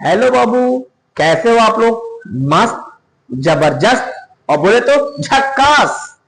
Hello बाबू, कैसे हो आप लोग? मस्त, जबरदस्त और बोले तो झक्कास।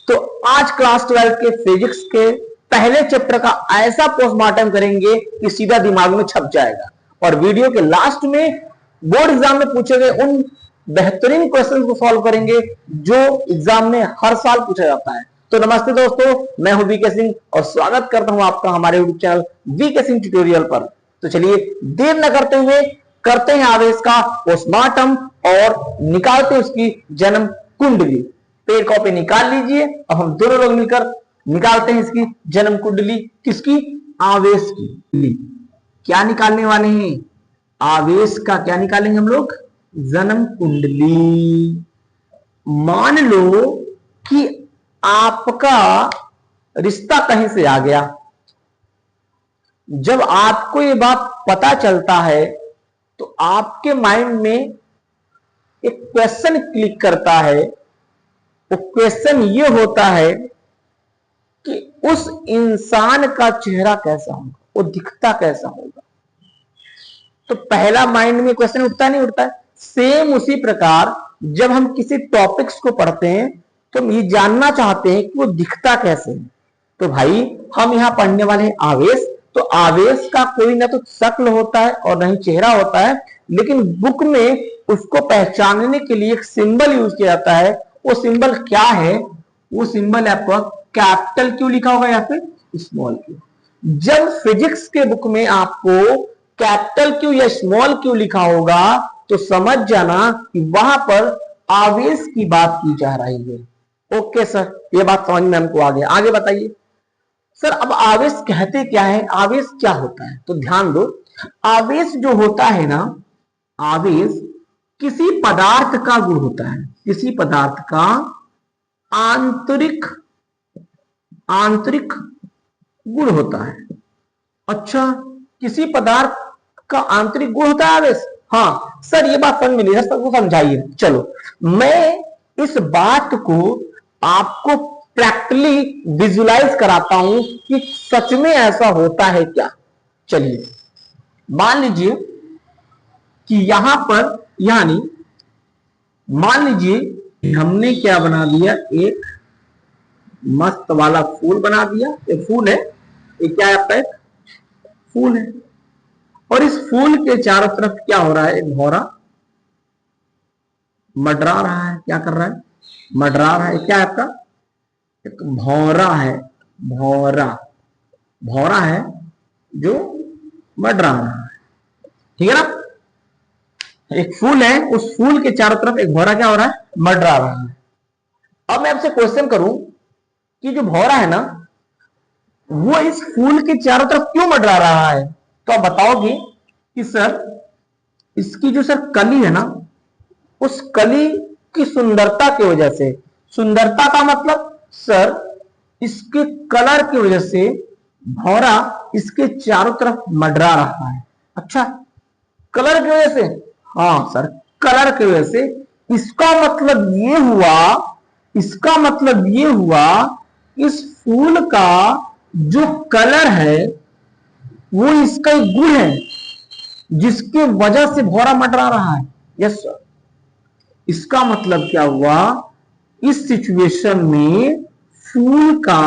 तो आज क्लास 12 के फिजिक्स के पहले चैप्टर का ऐसा पोस्टमार्टम करेंगे कि सीधा दिमाग में छप जाएगा। और वीडियो के लास्ट में बोर्ड एग्जाम में पूछे गए उन बेहतरीन क्वेश्चन को सॉल्व करेंगे जो एग्जाम में हर साल पूछा जाता है। तो नमस्ते दोस्तों, मैं हूं वीके सिंह और स्वागत करता हूं आपका हमारे YouTube channel VK Singh tutorial पर। तो चलिए देर न करते हुए करते हैं आवेश का पोस्टमार्टम और निकालते हैं उसकी जन्म कुंडली। पेड़ कॉपी निकाल लीजिए। अब हम दोनों लोग मिलकर निकालते हैं इसकी जन्म कुंडली। किसकी? आवेश की। क्या निकालने वाले हैं? आवेश का क्या निकालेंगे हम लोग? जन्म कुंडली। मान लो कि आपका रिश्ता कहीं से आ गया। जब आपको ये बात पता चलता है तो आपके माइंड में एक क्वेश्चन क्लिक करता है। वो क्वेश्चन ये होता है कि उस इंसान का चेहरा कैसा होगा, वो दिखता कैसा होगा। तो पहला माइंड में क्वेश्चन उठता नहीं उठता है। सेम उसी प्रकार जब हम किसी टॉपिक्स को पढ़ते हैं तो हम ये जानना चाहते हैं कि वो दिखता कैसे है। तो भाई हम यहां पढ़ने वाले हैं आवेश। तो आवेश का कोई ना तो शक्ल होता है और ना ही चेहरा होता है, लेकिन बुक में उसको पहचानने के लिए एक सिंबल यूज किया जाता है। वो सिंबल क्या है? वो सिंबल आपको कैपिटल क्यू लिखा होगा या फिर स्मॉल क्यू। जब फिजिक्स के बुक में आपको कैपिटल क्यू या स्मॉल क्यू लिखा होगा तो समझ जाना कि वहां पर आवेश की बात की जा रही है। ओके सर, ये बात समझ में हमको आ गया। आगे बताइए सर। अब आवेश कहते क्या है? आवेश क्या होता है? तो ध्यान दो, आवेश जो होता है ना, आवेश किसी पदार्थ का गुण होता है। किसी पदार्थ का आंतरिक गुण होता है। अच्छा, किसी पदार्थ का आंतरिक गुण होता है आवेश? हाँ सर, ये बात समझ में नहीं, सबको समझाइए। चलो मैं इस बात को आपको प्रैक्टिकली विजुलाइज कराता हूं कि सच में ऐसा होता है क्या। चलिए मान लीजिए कि यहां पर, यानी मान लीजिए हमने क्या बना दिया, एक मस्त वाला फूल बना दिया। एक फूल है, ये क्या है आपका? एक फूल है। और इस फूल के चारों तरफ क्या हो रहा है? एक भौरा मंडरा रहा है। क्या कर रहा है? मंडरा रहा है। क्या है आपका? एक भौरा है। भौरा भौरा है जो मंडरा रहा है। ठीक है ना? एक फूल है, उस फूल के चारों तरफ एक भौरा क्या हो रहा है? मंडरा रहा है। अब मैं आपसे क्वेश्चन करूं कि जो भौरा है ना, वो इस फूल के चारों तरफ क्यों मंडरा रहा है? तो आप बताओगे कि सर इसकी जो सर कली है ना, उस कली की सुंदरता की वजह से। सुंदरता का मतलब सर इसके कलर की वजह से भौरा इसके चारों तरफ मंडरा रहा है। अच्छा, कलर की वजह से? हाँ सर, कलर की वजह से। इसका मतलब ये हुआ इस फूल का जो कलर है वो इसका एक गुण है जिसके वजह से भौरा मंडरा रहा है। Yes sir. इसका मतलब क्या हुआ? इस सिचुएशन में फूल का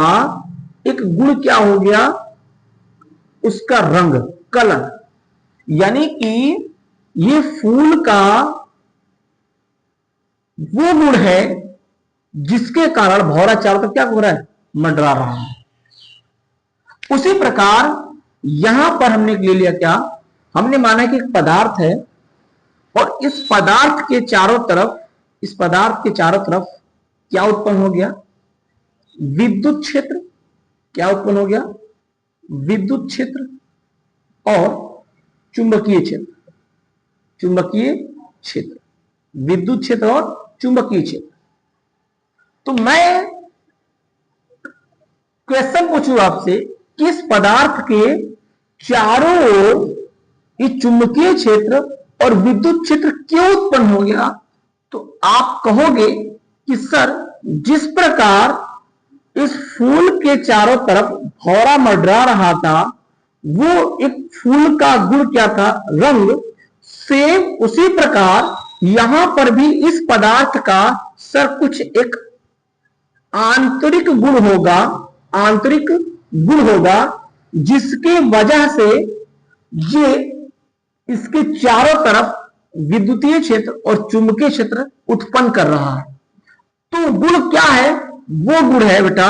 एक गुण क्या हो गया? उसका रंग, कलर। यानी कि ये फूल का वो गुण है जिसके कारण भौरा चारों तरफ क्या हो रहा है? मंडरा रहा है। उसी प्रकार यहां पर हमने ले लिया क्या? हमने माना कि एक पदार्थ है और इस पदार्थ के चारों तरफ क्या उत्पन्न हो गया? विद्युत क्षेत्र। क्या उत्पन्न हो गया? विद्युत क्षेत्र और चुंबकीय क्षेत्र। विद्युत क्षेत्र और चुंबकीय क्षेत्र। तो मैं क्वेश्चन पूछूं आपसे, किस पदार्थ के चारों ओर ये चुंबकीय क्षेत्र और विद्युत क्षेत्र क्यों उत्पन्न हो गया? तो आप कहोगे कि सर जिस प्रकार इस फूल के चारों तरफ भौरा मंडरा रहा था, वो एक फूल का गुण क्या था? रंग। सेम उसी प्रकार यहां पर भी इस पदार्थ का सर कुछ एक आंतरिक गुण होगा, आंतरिक गुण होगा जिसके वजह से ये इसके चारों तरफ विद्युतीय क्षेत्र और चुंबकीय क्षेत्र उत्पन्न कर रहा है। तो गुण क्या है? वो गुण है बेटा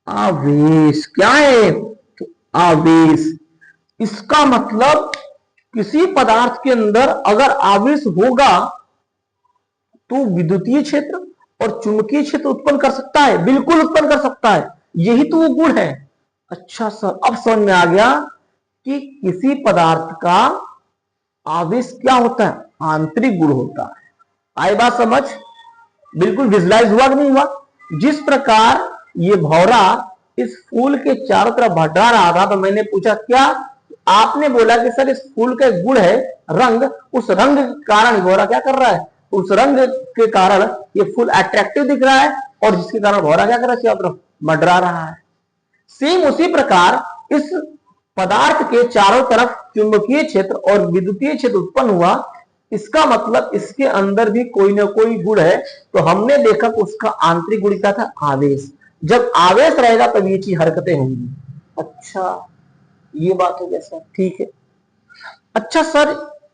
आवेश। क्या है? तो आवेश। इसका मतलब किसी पदार्थ के अंदर अगर आवेश होगा तो विद्युतीय क्षेत्र और चुंबकीय क्षेत्र उत्पन्न कर सकता है, बिल्कुल उत्पन्न कर सकता है। यही तो वो गुण है। अच्छा सर, अब समझ में आ गया कि किसी पदार्थ का आवेश क्या होता है? आंतरिक गुण होता है। आई बात समझ? बिल्कुल विजुलाइज हुआ कि नहीं हुआ? जिस प्रकार ये भौरा इस फूल के चारों तरफ भटका रहा था तो मैंने पूछा क्या? आपने बोला कि सर इस फूल का गुण है रंग, उस रंग के कारण भौरा क्या कर रहा है? उस रंग के कारण ये फूल अट्रैक्टिव दिख रहा है और जिसके कारण भौरा क्या कर रहा है? चारों तरफ मंडरा रहा है। सेम उसी प्रकार इस पदार्थ के चारों तरफ चुंबकीय क्षेत्र और विद्युतीय क्षेत्र उत्पन्न हुआ। इसका मतलब इसके अंदर भी कोई ना कोई गुण है। तो हमने देखा कि उसका आंतरिक गुण क्या था? आवेश। जब आवेश रहेगा तब ये चीज हरकतें होंगी। अच्छा, ये बात हो गया सर, ठीक है। अच्छा सर,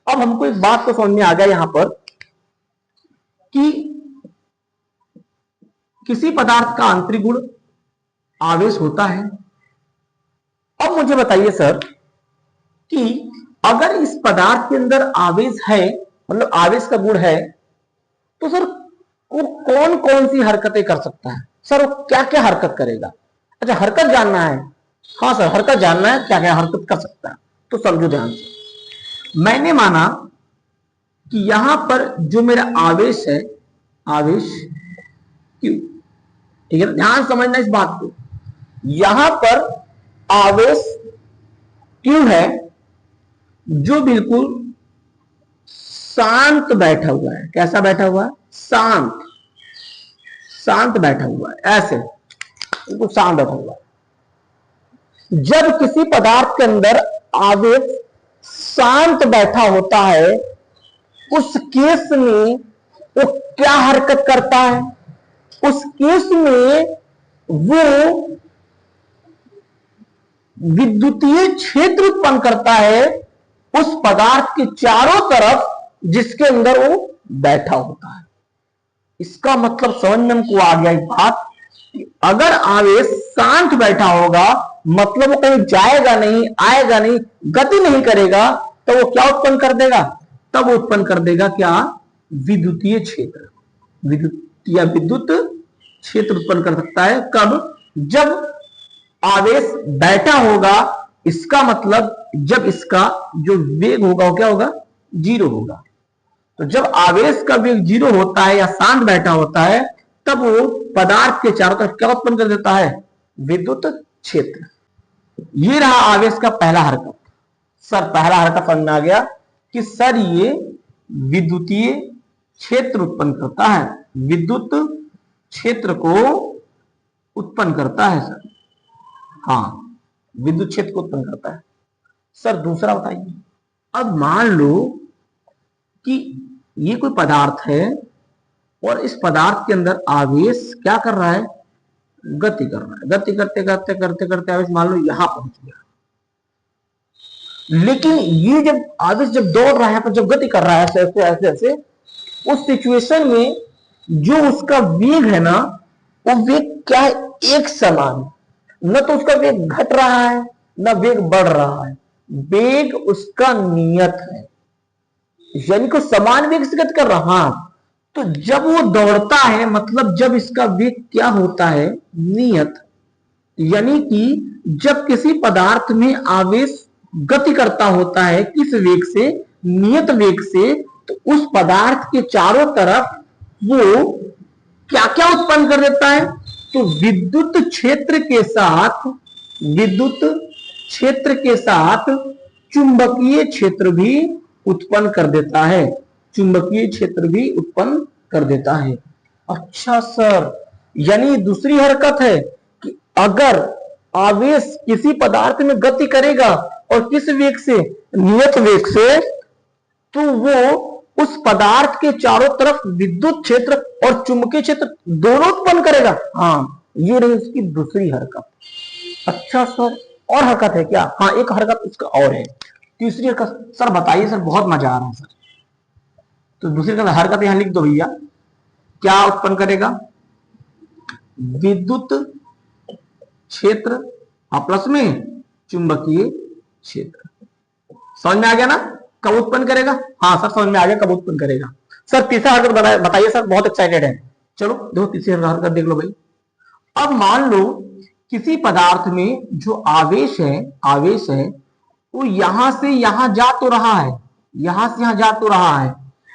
अब हमको एक बात तो समझ में आ गया यहां पर कि किसी पदार्थ का आंतरिक गुण आवेश होता है। अब मुझे बताइए सर कि अगर इस पदार्थ के अंदर आवेश है, मतलब आवेश का गुण है, तो सर वो कौन कौन सी हरकतें कर सकता है? सर वो क्या क्या हरकत करेगा? अच्छा, हरकत जानना है? हाँ सर, हरकत जानना है, क्या क्या हरकत कर सकता है। तो समझो ध्यान से। मैंने माना कि यहां पर जो मेरा आवेश है, आवेश क्यू, ठीक है, ध्यान समझना इस बात को। यहां पर आवेश क्यू है जो बिल्कुल शांत बैठा हुआ है। कैसा बैठा हुआ है? शांत, शांत बैठा हुआ है, ऐसे बिल्कुल शांत बैठा हुआ है। जब किसी पदार्थ के अंदर आवेश शांत बैठा होता है, उस केस में वो क्या हरकत करता है? उस केस में वो विद्युतीय क्षेत्र उत्पन्न करता है उस पदार्थ के चारों तरफ जिसके अंदर वो बैठा होता है। इसका मतलब समझ में हमको आ गया एक बात कि अगर आवेश शांत बैठा होगा मतलब वो कहीं जाएगा नहीं, आएगा नहीं, गति नहीं करेगा, तो वो क्या उत्पन्न कर देगा? तब वो उत्पन्न कर देगा क्या? विद्युतीय क्षेत्र। विद्युत क्षेत्र उत्पन्न कर सकता है। कब? जब आवेश बैठा होगा। इसका मतलब जब इसका जो वेग होगा वो क्या होगा? जीरो होगा। तो जब आवेश का वेग जीरो होता है या शांत बैठा होता है तब वो पदार्थ के चारों तरफ क्या उत्पन्न कर देता है? विद्युत क्षेत्र। ये रहा आवेश का पहला हरकत। सर पहला हरकत समझ में आ गया कि सर ये विद्युतीय क्षेत्र उत्पन्न करता है, विद्युत क्षेत्र को उत्पन्न करता है सर। हाँ, विद्युत क्षेत्र को उत्पन्न करता है। सर दूसरा बताइए। अब मान लो कि ये कोई पदार्थ है और इस पदार्थ के अंदर आवेश क्या कर रहा है? गति कर रहा है। गति करते करते करते करते आवेश मान लो यहां पहुंच गया। लेकिन ये जब आवेश जब दौड़ रहा है, जब गति कर रहा है ऐसे ऐसे ऐसे ऐसे, उस सिचुएशन में जो उसका वेग है ना, वो वेग क्या है? एक समान। न तो उसका वेग घट रहा है न वेग बढ़ रहा है, वेग उसका नियत है, यानी कि समान वेग से गति कर रहा। हाँ, तो जब वो दौड़ता है मतलब जब इसका वेग क्या होता है? नियत। यानी कि जब किसी पदार्थ में आवेश गति करता होता है किस वेग से? नियत वेग से, तो उस पदार्थ के चारों तरफ वो क्या क्या उत्पन्न कर देता है? तो विद्युत क्षेत्र के साथ, विद्युत क्षेत्र के साथ चुंबकीय क्षेत्र भी उत्पन्न कर देता है। चुंबकीय क्षेत्र भी उत्पन्न कर देता है। अच्छा सर, यानी दूसरी हरकत है कि अगर आवेश किसी पदार्थ में गति करेगा और किस वेग से? नियत वेग से, तो वो उस पदार्थ के चारों तरफ विद्युत क्षेत्र और चुंबकीय क्षेत्र दोनों उत्पन्न करेगा। हाँ, ये रही उसकी दूसरी हरकत। अच्छा सर, और हरकत है क्या? हाँ, एक हरकत उसका और है। तीसरी हरकत सर बताइए सर, बहुत मजा आ रहा है सर। तो दूसरी हरकत यहां लिख दो भैया। क्या उत्पन्न करेगा? विद्युत क्षेत्र प्लस में चुंबकीय क्षेत्र। समझ में आ गया ना? कब उत्पन्न करेगा? हाँ सर, समझ में आ गया कब उत्पन्न करेगा। सर तीसरा हरकत बताइए सर, बहुत एक्साइटेड है। चलो देखो तीसरी हरकत देख लो भाई। अब मान लो किसी पदार्थ में जो आवेश है वो यहां से यहां जा तो रहा है, यहां से यहां जा तो रहा है,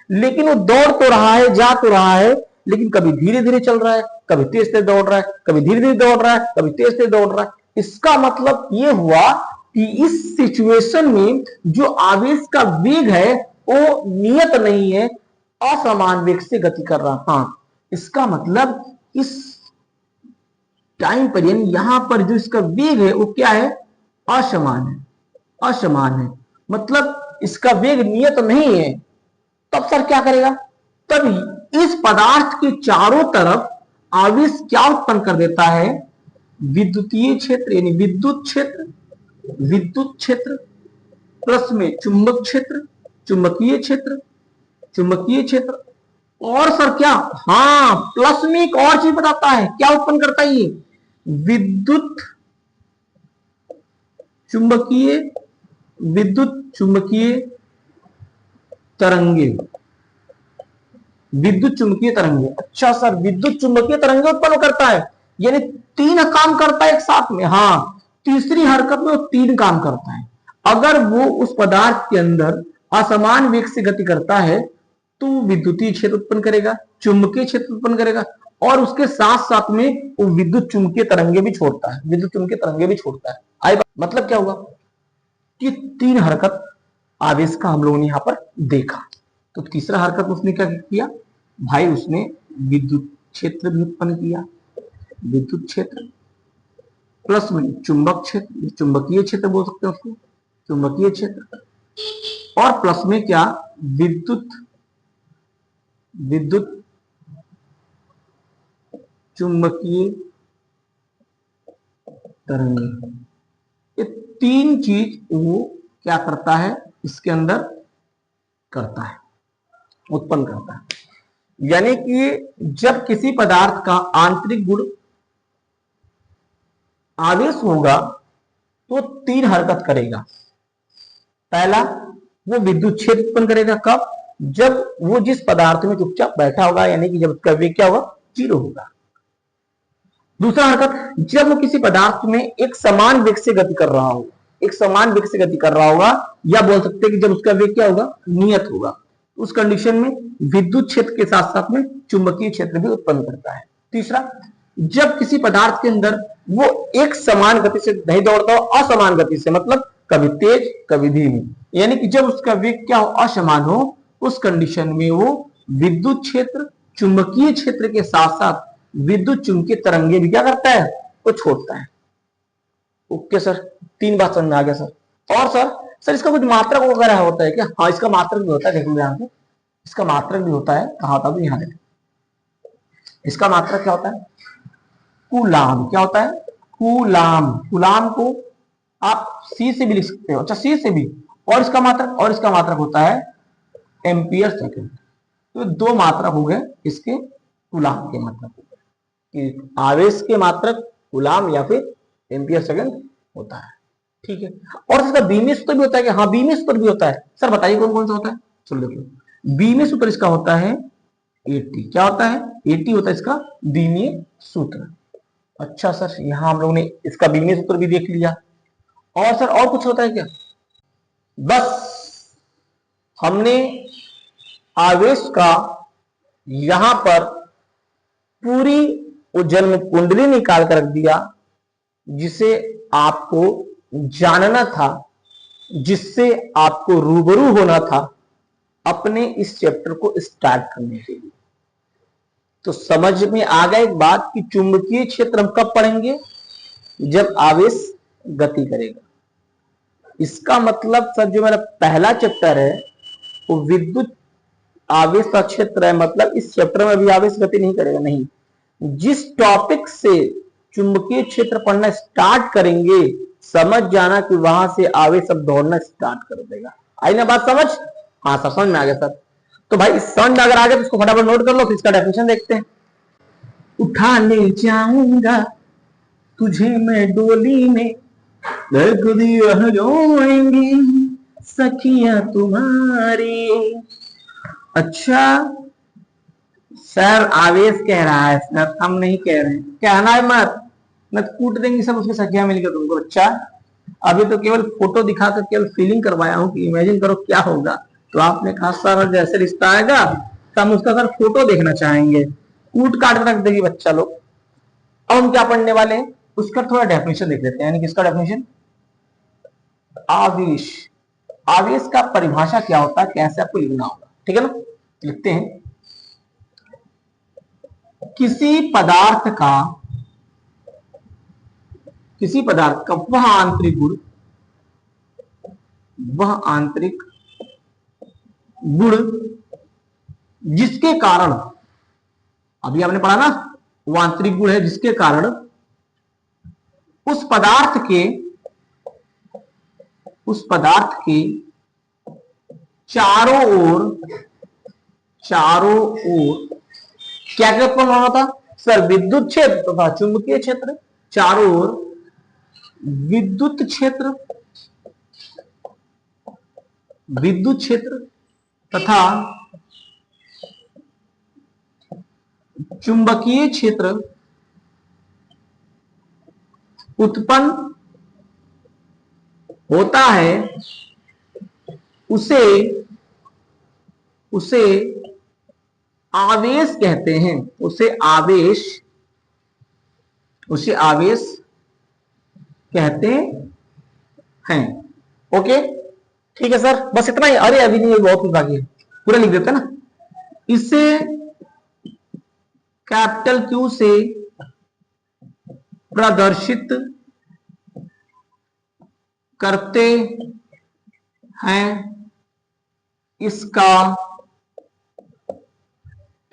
लेकिन वो दौड़ तो रहा है, जा तो रहा है, लेकिन कभी धीरे धीरे चल रहा है, कभी तेज तेज दौड़ रहा है, कभी धीरे धीरे दौड़ रहा है, कभी तेज तेज दौड़ रहा है। इसका मतलब ये हुआ कि इस सिचुएशन में जो आवेश का वेग है वो नियत नहीं है, असमान वेग से गति कर रहा। हाँ, इसका मतलब इस टाइम पर यानी यहां पर जो इसका वेग है वो क्या है? असमान है, असमान है। मतलब इसका वेग नियत नहीं है। तब सर क्या करेगा? तब इस पदार्थ के चारों तरफ आवेश क्या उत्पन्न कर देता है? विद्युतीय क्षेत्र यानी विद्युत क्षेत्र, विद्युत क्षेत्र प्लस में चुंबक क्षेत्र, चुंबकीय क्षेत्र, चुंबकीय क्षेत्र। और सर क्या? हाँ, प्लस में एक और चीज बताता है। क्या उत्पन्न करता है ये? विद्युत चुंबकीय, विद्युत चुंबकीय तरंगे, विद्युत चुंबकीय तरंगे। अच्छा सर, विद्युत चुंबकीय तरंगे उत्पन्न करता है, यानी तीन काम करता है एक साथ में। हाँ, तीसरी हरकत में वो तीन काम करता है। अगर वो उस पदार्थ के अंदर असमान वेग से गति करता है तो विद्युतीय क्षेत्र उत्पन्न करेगा, चुंबकीय क्षेत्र उत्पन्न करेगा, और उसके साथ साथ में वो विद्युत चुंबकीय तरंगे भी छोड़ता है, विद्युत चुंबकीय तरंगे भी छोड़ता है। आई मतलब क्या हुआ कि तीन हरकत आवेश का हम लोगों ने यहां पर देखा। तो तीसरा हरकत उसने क्या किया भाई? उसने विद्युत क्षेत्र भी उत्पन्न किया, विद्युत क्षेत्र प्लस में चुंबक क्षेत्र, चुंबकीय क्षेत्र बोल सकते हैं उसको, चुंबकीय क्षेत्र, और प्लस में क्या? विद्युत, विद्युत चुंबकीय तरंगे। ये तीन चीज वो क्या करता है? इसके अंदर करता है, उत्पन्न करता है। यानी कि जब किसी पदार्थ का आंतरिक गुण आवेश होगा तो तीन हरकत करेगा। पहला, वो विद्युत क्षेत्र उत्पन्न करेगा। कब? जब वो जिस पदार्थ में चुपचाप बैठा होगा, यानी कि जब उसका वेग क्या होगा? जीरो होगा। दूसरा हरकत, जब वो किसी पदार्थ में एक समान वेग से गति कर रहा हो, एक समान वेग से गति कर रहा होगा, या बोल सकते हैं कि जब उसका वेग क्या होगा? नियत होगा। उस कंडीशन में विद्युत क्षेत्र के साथ साथ में चुंबकीय क्षेत्र भी उत्पन्न करता है। तीसरा, जब किसी पदार्थ के अंदर वो एक समान गति से नहीं दौड़ता हो, असमान गति से, मतलब कभी तेज कभी धीमी, यानी कि जब उसका वेग क्या हो? असमान हो, उस कंडीशन में वो विद्युत क्षेत्र, चुंबकीय क्षेत्र के साथ साथ विद्युत चुंबकीय तरंगे भी क्या करता है? वो छोड़ता है। ओके सर, तीन बात समझ में आ गया सर। और सर इसका कुछ मात्रक वगैरह होता है क्या? हाँ, इसका मात्रक भी होता है। देखो यहाँ पे इसका मात्रक भी होता है। कहा था तो यहाँ देखो, इसका मात्रक क्या होता है? कूलाम। क्या होता है? कूलाम। कूलाम को आप सी से भी लिख सकते हो। अच्छा, सी से भी। और इसका मात्रक होता है एम्पियर सेकंड। तो दो मात्रक हो गए इसके कूलाम के मात्रक हो गए कि आवेश के मात्रक कूलाम या फिर एम्पियर सेकंड होता है। ठीक है। और इसका बीमीय सूत्र भी होता है कि? हाँ, बीमीय सूत्र भी होता है। सर बताइए कौन कौन सा होता है? चलो देखो, बीमीय सूत्र इसका होता है एटी। क्या होता है? एटी होता है इसका बीमीय सूत्र। अच्छा सर, यहां हम लोगों ने इसका बीमीय सूत्र भी देख लिया। और सर और कुछ होता है क्या? बस हमने आवेश का यहां पर पूरी वो जन्म कुंडली निकाल कर रख दिया, जिसे आपको जानना था, जिससे आपको रूबरू होना था अपने इस चैप्टर को स्टार्ट करने के लिए। तो समझ में आ गया एक बात कि चुंबकीय क्षेत्र हम कब पढ़ेंगे? जब आवेश गति करेगा। इसका मतलब सर जो मेरा पहला चैप्टर है वो विद्युत आवेश का क्षेत्र है, मतलब इस चैप्टर में भी आवेश गति नहीं करेगा, नहीं। जिस टॉपिक से चुंबकीय क्षेत्र पढ़ना स्टार्ट करेंगे, समझ जाना कि वहां से आवेश अब दौड़ना स्टार्ट कर देगा। आई ना बात समझ? हाँ सर, समझ में आ गया सर। तो भाई समझ में अगर आ गया तो इसको फटाफट नोट कर लो, फिर इसका डेफिनेशन देखते हैं। उठा ले जाऊंगा तुझे मैं डोली में, रोएंगी सखियां तुम्हारी। अच्छा सर आवेश कह रहा है सर, हम नहीं कह रहे हैं, कहना है मत, मैं कूट देंगे सब उसकी सखियां मिलकर तुमको। अच्छा अभी तो केवल फोटो दिखाकर केवल फीलिंग करवाया हूं कि इमेजिन करो क्या होगा। तो आपने कहा सर जैसे रिश्ता आएगा तो हम उसका सर फोटो देखना चाहेंगे, कूट काट रख देगी बच्चा लोग। अब हम क्या पढ़ने वाले हैं, उसका थोड़ा डेफिनेशन देख लेते हैं। यानी किसका डेफिनेशन? आवेश। आवेश का परिभाषा क्या होता है, कैसे आपको लिखना होगा, ठीक है ना। लिखते हैं, किसी पदार्थ का वह आंतरिक गुण, वह आंतरिक गुण जिसके कारण, अभी आपने पढ़ा ना, वो आंतरिक गुण है जिसके कारण उस पदार्थ के चारों ओर क्या क्या उत्पन्न होना था सर? विद्युत क्षेत्र तथा चुंबकीय क्षेत्र। चारों ओर विद्युत क्षेत्र तथा चुंबकीय क्षेत्र उत्पन्न होता है, उसे आवेश कहते हैं। उसे आवेश कहते हैं। ओके ठीक है सर, बस इतना ही। अरे अभी नहीं, बहुत कुछ बाकी है, पूरा लिख देते ना। इसे कैपिटल क्यू से प्रदर्शित करते हैं। इसका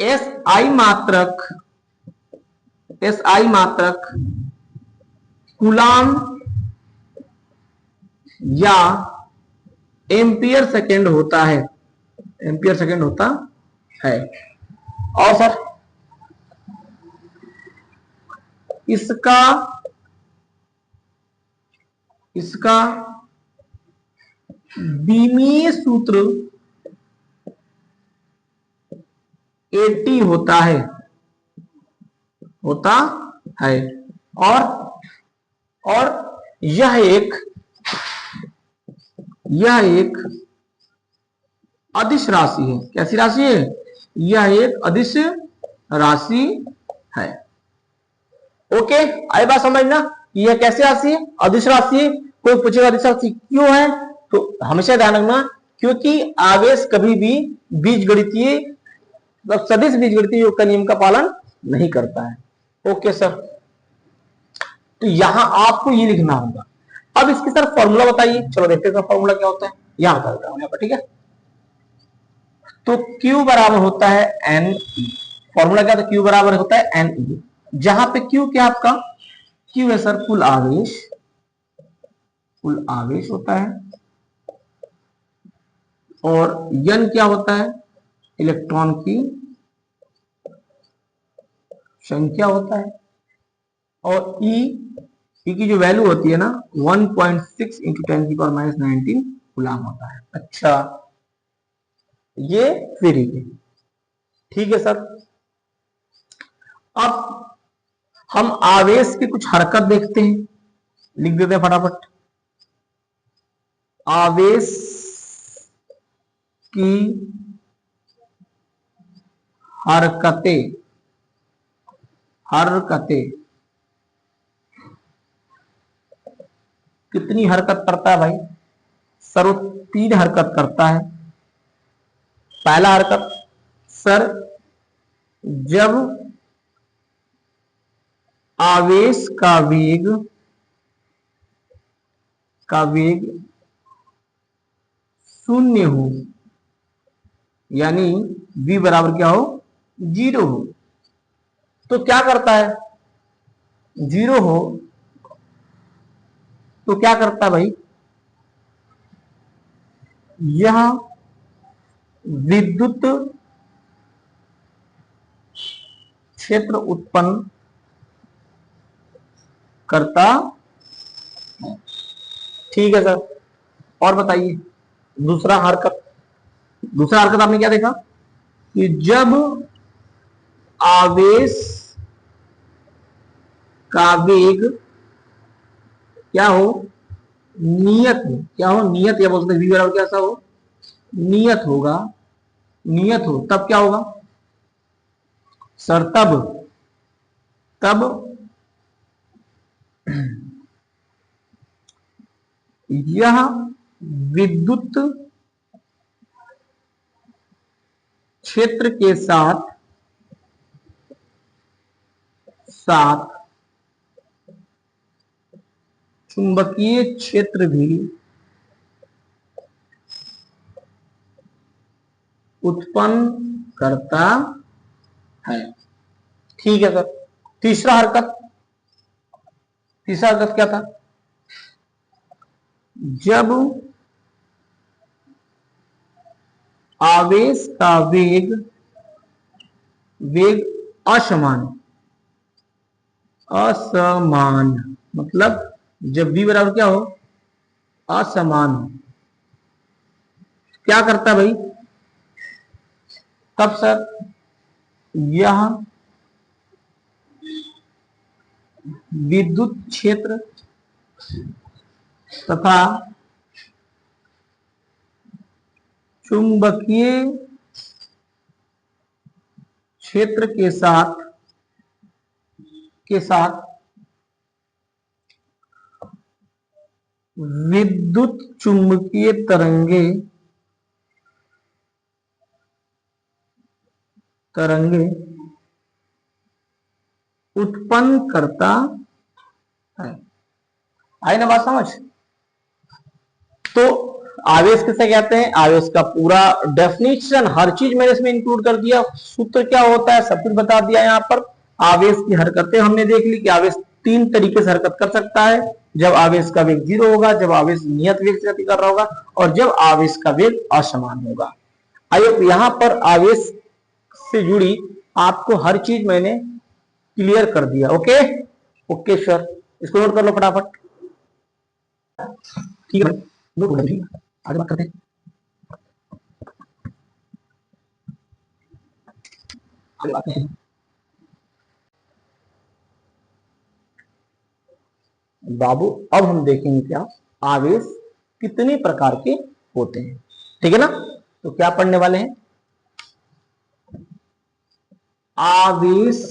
एसआई मात्रक कूलाम या एम्पियर सेकेंड होता है। और सर इसका बीमीय सूत्र 80 होता है। और यह एक अदिश राशि है। कैसी राशि है? यह एक अदिश राशि है। ओके, आई बात समझना, यह कैसी राशि है? अदिश राशि है। कोई पूछेगा अदिश राशि क्यों है, तो हमेशा ध्यान रखना, क्योंकि आवेश कभी भी बीजगणितीय सदिश बीजगणितीय योग का नियम का पालन नहीं करता है। ओके सर, तो यहां आपको ये लिखना होगा। अब इसके सर फॉर्मूला बताइए। चलो देखते हैं फॉर्मूला क्या होता है, यहां बता देता हूं यहाँ पर, ठीक है। तो Q बराबर होता है एन ई। फॉर्मूला क्या था? Q बराबर होता है एन ई, जहां पे Q क्या आपका? Q है सर कुल आवेश होता है, और N क्या होता है? इलेक्ट्रॉन की संख्या होता है, और E की जो वैल्यू होती है ना 1.6 इंटू 10⁻19 कूलाम होता है। अच्छा ये फ्री है, ठीक है सर। अब हम आवेश की कुछ हरकत देखते हैं, लिख देते हैं फटाफट। आवेश की हरकतें कितनी हरकत करता है भाई सर? वो 3 हरकत करता है। पहला हरकत सर, जब आवेश का वेग शून्य हो, यानी v बराबर क्या हो, 0 हो। तो क्या करता है, 0 हो तो क्या करता है भाई, यह विद्युत क्षेत्र उत्पन्न करता है। ठीक है सर, और बताइए दूसरा हरकत आपने क्या देखा कि जब आवेश का वेग क्या हो, नियत या बोलते वी बराबर कैसा हो, नियत हो तब क्या होगा सर, तब यह विद्युत क्षेत्र के साथ साथ चुंबकीय क्षेत्र भी उत्पन्न करता है। ठीक है सर, तीसरा हरकत क्या था, जब आवेश का वेग असमान मतलब जब v बराबर क्या हो, असमान हो, क्या करता है भाई, तब सर यह विद्युत क्षेत्र तथा चुंबकीय क्षेत्र के साथ विद्युत चुंबकीय तरंगे उत्पन्न करता है। आई ना बात समझ। तो आवेश किसे कहते हैं, आवेश का पूरा डेफिनेशन हर चीज मैंने इसमें इंक्लूड कर दिया, सूत्र क्या होता है सब कुछ बता दिया। यहाँ पर आवेश की हरकतें हमने देख ली कि आवेश 3 तरीके से हरकत कर सकता है, जब आवेश का वेग 0 होगा, जब आवेश नियत वेग से गति कर रहा होगा, और जब आवेश का वेग असमान होगा। आइए यहाँ पर आवेश से जुड़ी आपको हर चीज मैंने क्लियर कर दिया। ओके ओके सर, इसको नोट कर लो फटाफट। ठीक है, नोट कर लो, आगे बात करते हैं। आगे बात करते हैं। बाबू अब हम देखेंगे क्या आवेश कितने प्रकार के होते हैं। ठीक है ना, तो क्या पढ़ने वाले हैं, आवेश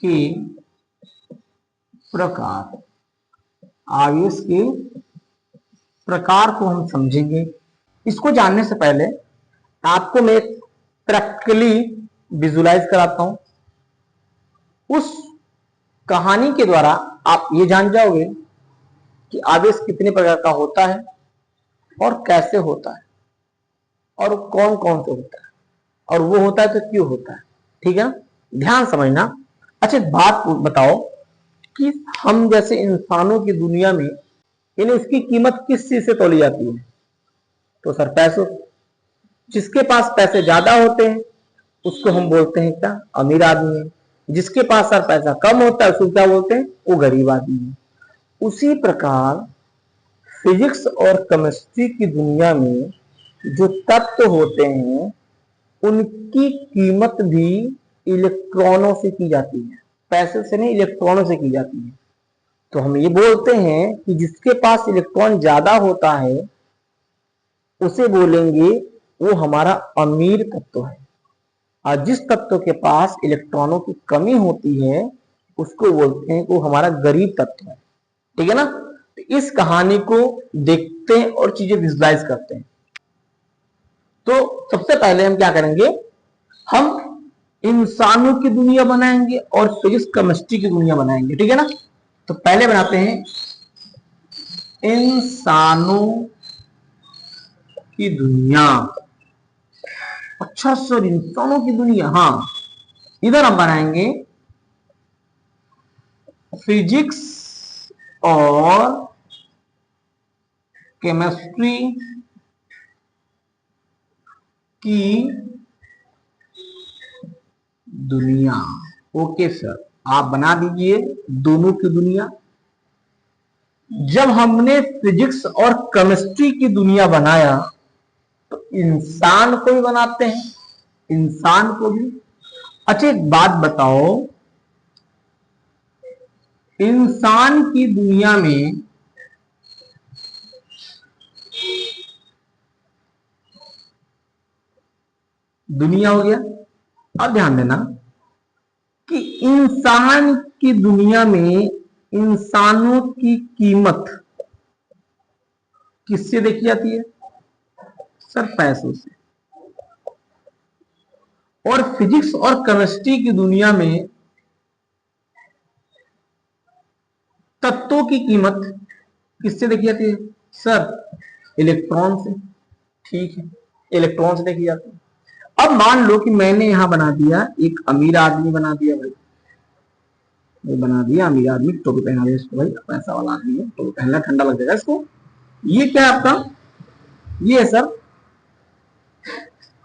के प्रकार। आवेश के प्रकार को हम समझेंगे। इसको जानने से पहले आपको मैं प्रैक्टिकली विजुलाइज कराता हूं, उस कहानी के द्वारा आप ये जान जाओगे कि आवेश कितने प्रकार का होता है और कैसे होता है और कौन कौन से होता है, और वो होता है तो क्यों होता है। ठीक है ना, ध्यान समझना। अच्छा बात बताओ कि हम जैसे इंसानों की दुनिया में यानी उसकी कीमत किस चीज से तोली जाती है, तो सर पैसों। जिसके पास पैसे ज्यादा होते हैं उसको हम बोलते हैं क्या, अमीर आदमी है। जिसके पास सर पैसा कम होता है उसको क्या बोलते हैं, वो गरीब आदमी है। उसी प्रकार फिजिक्स और केमिस्ट्री की दुनिया में जो तत्व होते हैं उनकी कीमत भी इलेक्ट्रॉनों से की जाती है, पैसे से नहीं, इलेक्ट्रॉनों से की जाती है। तो हम ये बोलते हैं कि जिसके पास इलेक्ट्रॉन ज्यादा होता है उसे बोलेंगे वो हमारा अमीर तत्व है, और जिस तत्व के पास इलेक्ट्रॉनों की कमी होती है उसको बोलते हैं वो हमारा गरीब तत्व है। ठीक है ना, तो इस कहानी को देखते हैं और चीजें विजुलाइज करते हैं। तो सबसे पहले हम क्या करेंगे, हम इंसानों की दुनिया बनाएंगे और फिजिक्स केमिस्ट्री की दुनिया बनाएंगे। ठीक है ना, तो पहले बनाते हैं इंसानों की दुनिया। अच्छा सर, इंसानों की दुनिया। हाँ, इधर हम बनाएंगे फिजिक्स और केमिस्ट्री की दुनिया। ओके सर, आप बना दीजिए दोनों की दुनिया। जब हमने फिजिक्स और केमिस्ट्री की दुनिया बनाया तो इंसान को भी बनाते हैं, इंसान को भी। अच्छा, एक बात बताओ, इंसान की दुनिया में दुनिया हो गया। अब ध्यान देना कि इंसान की दुनिया में इंसानों की कीमत किससे देखी जाती है? सर, पैसों से। और फिजिक्स और केमिस्ट्री की दुनिया में तत्वों की कीमत किससे देखी जाती है? सर, इलेक्ट्रॉन से। ठीक है, इलेक्ट्रॉन से देखी जाती है। अब मान लो कि मैंने यहां बना दिया, एक अमीर आदमी बना दिया भाई, ये बना दिया अमीर आदमी, टोपी पहना दिया इसको, भाई पैसा वाला आदमी है, टोपी पहनना, ठंडा लग जाएगा इसको। ये क्या है आपका? ये है सर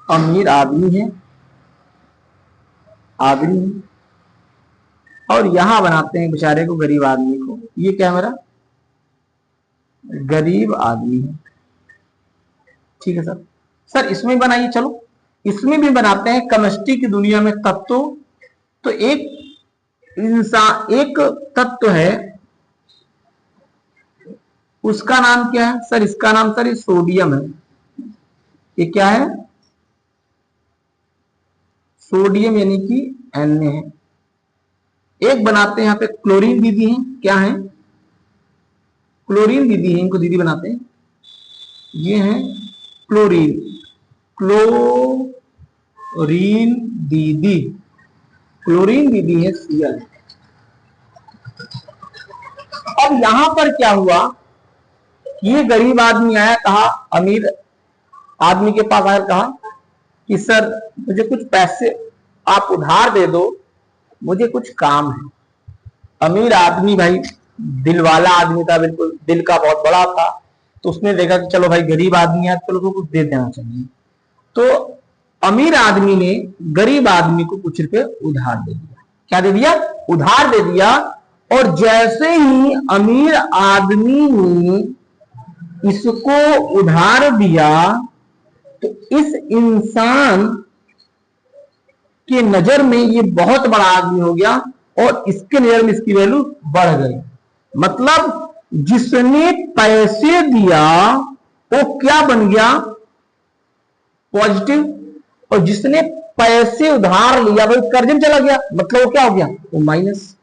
अमीर आदमी है, आदमी है। और यहां बनाते हैं बेचारे को, गरीब आदमी को। ये क्या है मेरा? गरीब आदमी है। ठीक है सर। सर, इसमें बनाइए, चलो इसमें भी बनाते हैं। केमिस्ट्री की दुनिया में तत्व, तो एक इंसान, एक तत्व है, उसका नाम क्या है? सर, इसका नाम सर ये सोडियम है। ये क्या है? सोडियम, यानी कि Na है। एक बनाते हैं यहाँ पे क्लोरीन दीदी है। क्या है? क्लोरीन दीदी है, इनको दीदी बनाते हैं। ये है क्लोरीन, क्लोरीन दीदी, क्लोरीन दीदी है Cl। अब यहां पर क्या हुआ? ये गरीब आदमी आया, कहा अमीर आदमी के पास आया, कहा कि सर मुझे कुछ पैसे आप उधार दे दो, मुझे कुछ काम है। अमीर आदमी भाई दिल वाला आदमी था, बिल्कुल दिल का बहुत बड़ा था। तो उसने देखा कि चलो भाई गरीब आदमी है, चलो तो कुछ दे देना चाहिए। तो अमीर आदमी ने गरीब आदमी को कुछ रुपए उधार दे दिया। क्या दे दिया? उधार दे दिया। और जैसे ही अमीर आदमी ने इसको उधार दिया तो इस इंसान के नजर में ये बहुत बड़ा आदमी हो गया और इसके नजर में इसकी वैल्यू बढ़ गई। मतलब जिसने पैसे दिया वो क्या बन गया? पॉजिटिव। और जिसने पैसे उधार लिया वो कर्ज में चला गया, मतलब वो क्या हो गया? वो माइनस।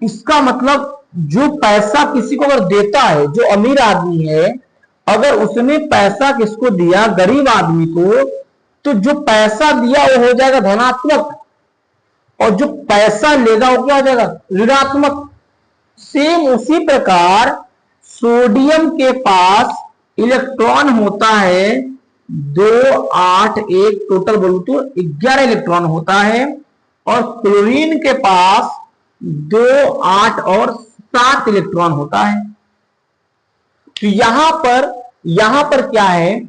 इसका मतलब जो पैसा किसी को अगर देता है, जो अमीर आदमी है, अगर उसने पैसा किसको दिया? गरीब आदमी को, तो जो पैसा दिया वो हो जाएगा धनात्मक, और जो पैसा लेगा वो क्या हो जाएगा? ऋणात्मक। सेम उसी प्रकार सोडियम के पास इलेक्ट्रॉन होता है 2, 8, 1, टोटल बोलूं तो 11 इलेक्ट्रॉन होता है। और क्लोरीन के पास 2, 8 और 7 इलेक्ट्रॉन होता है। तो यहां पर क्या है?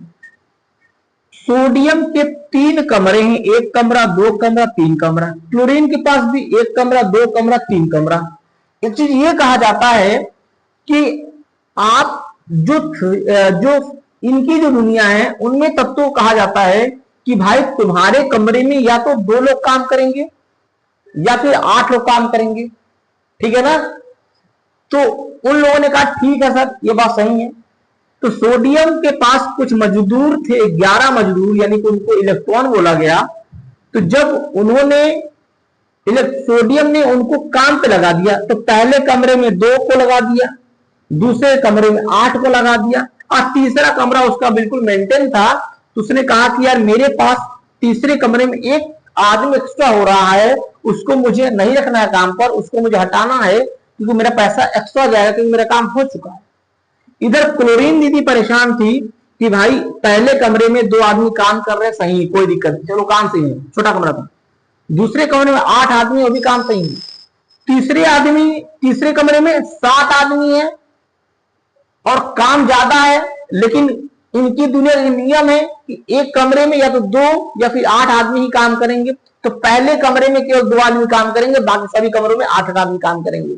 सोडियम के 3 कमरे हैं, 1 कमरा, 2 कमरा, 3 कमरा। क्लोरीन के पास भी 1 कमरा, 2 कमरा, 3 कमरा। एक चीज ये कहा जाता है कि आप जो इनकी जो दुनिया है उनमें तत्वों को कहा जाता है कि भाई तुम्हारे कमरे में या तो 2 लोग काम करेंगे या फिर 8 लोग काम करेंगे। ठीक है ना? तो उन लोगों ने कहा ठीक है सर, ये बात सही है। तो सोडियम के पास कुछ मजदूर थे, 11 मजदूर, यानी कि उनको इलेक्ट्रॉन बोला गया। तो जब उन्होंने सोडियम ने उनको काम पे लगा दिया, तो पहले कमरे में 2 को लगा दिया, दूसरे कमरे में 8 को लगा दिया, और तीसरा कमरा उसका बिल्कुल मेंटेन था। तो उसने कहा कि यार मेरे पास तीसरे कमरे में एक आदमी एक्स्ट्रा हो रहा है, उसको मुझे नहीं रखना है काम पर, उसको मुझे हटाना है क्योंकि मेरा पैसा एक्स्ट्रा जाएगा, क्योंकि मेरा काम हो चुका है। इधर क्लोरीन दीदी परेशान थी कि भाई पहले कमरे में 2 आदमी काम कर रहे हैं, सही, कोई दिक्कत नहीं, चलो काम सही है, छोटा कमरा था। दूसरे कमरे में 8 आदमी, वो भी काम सही है। तीसरे कमरे में 7 आदमी है और काम ज्यादा है, लेकिन इनकी दुनिया नियम है कि एक कमरे में या तो 2 या फिर 8 आदमी ही काम करेंगे। तो पहले कमरे में केवल 2 आदमी काम करेंगे, बाकी सभी कमरों में 8 आदमी काम करेंगे।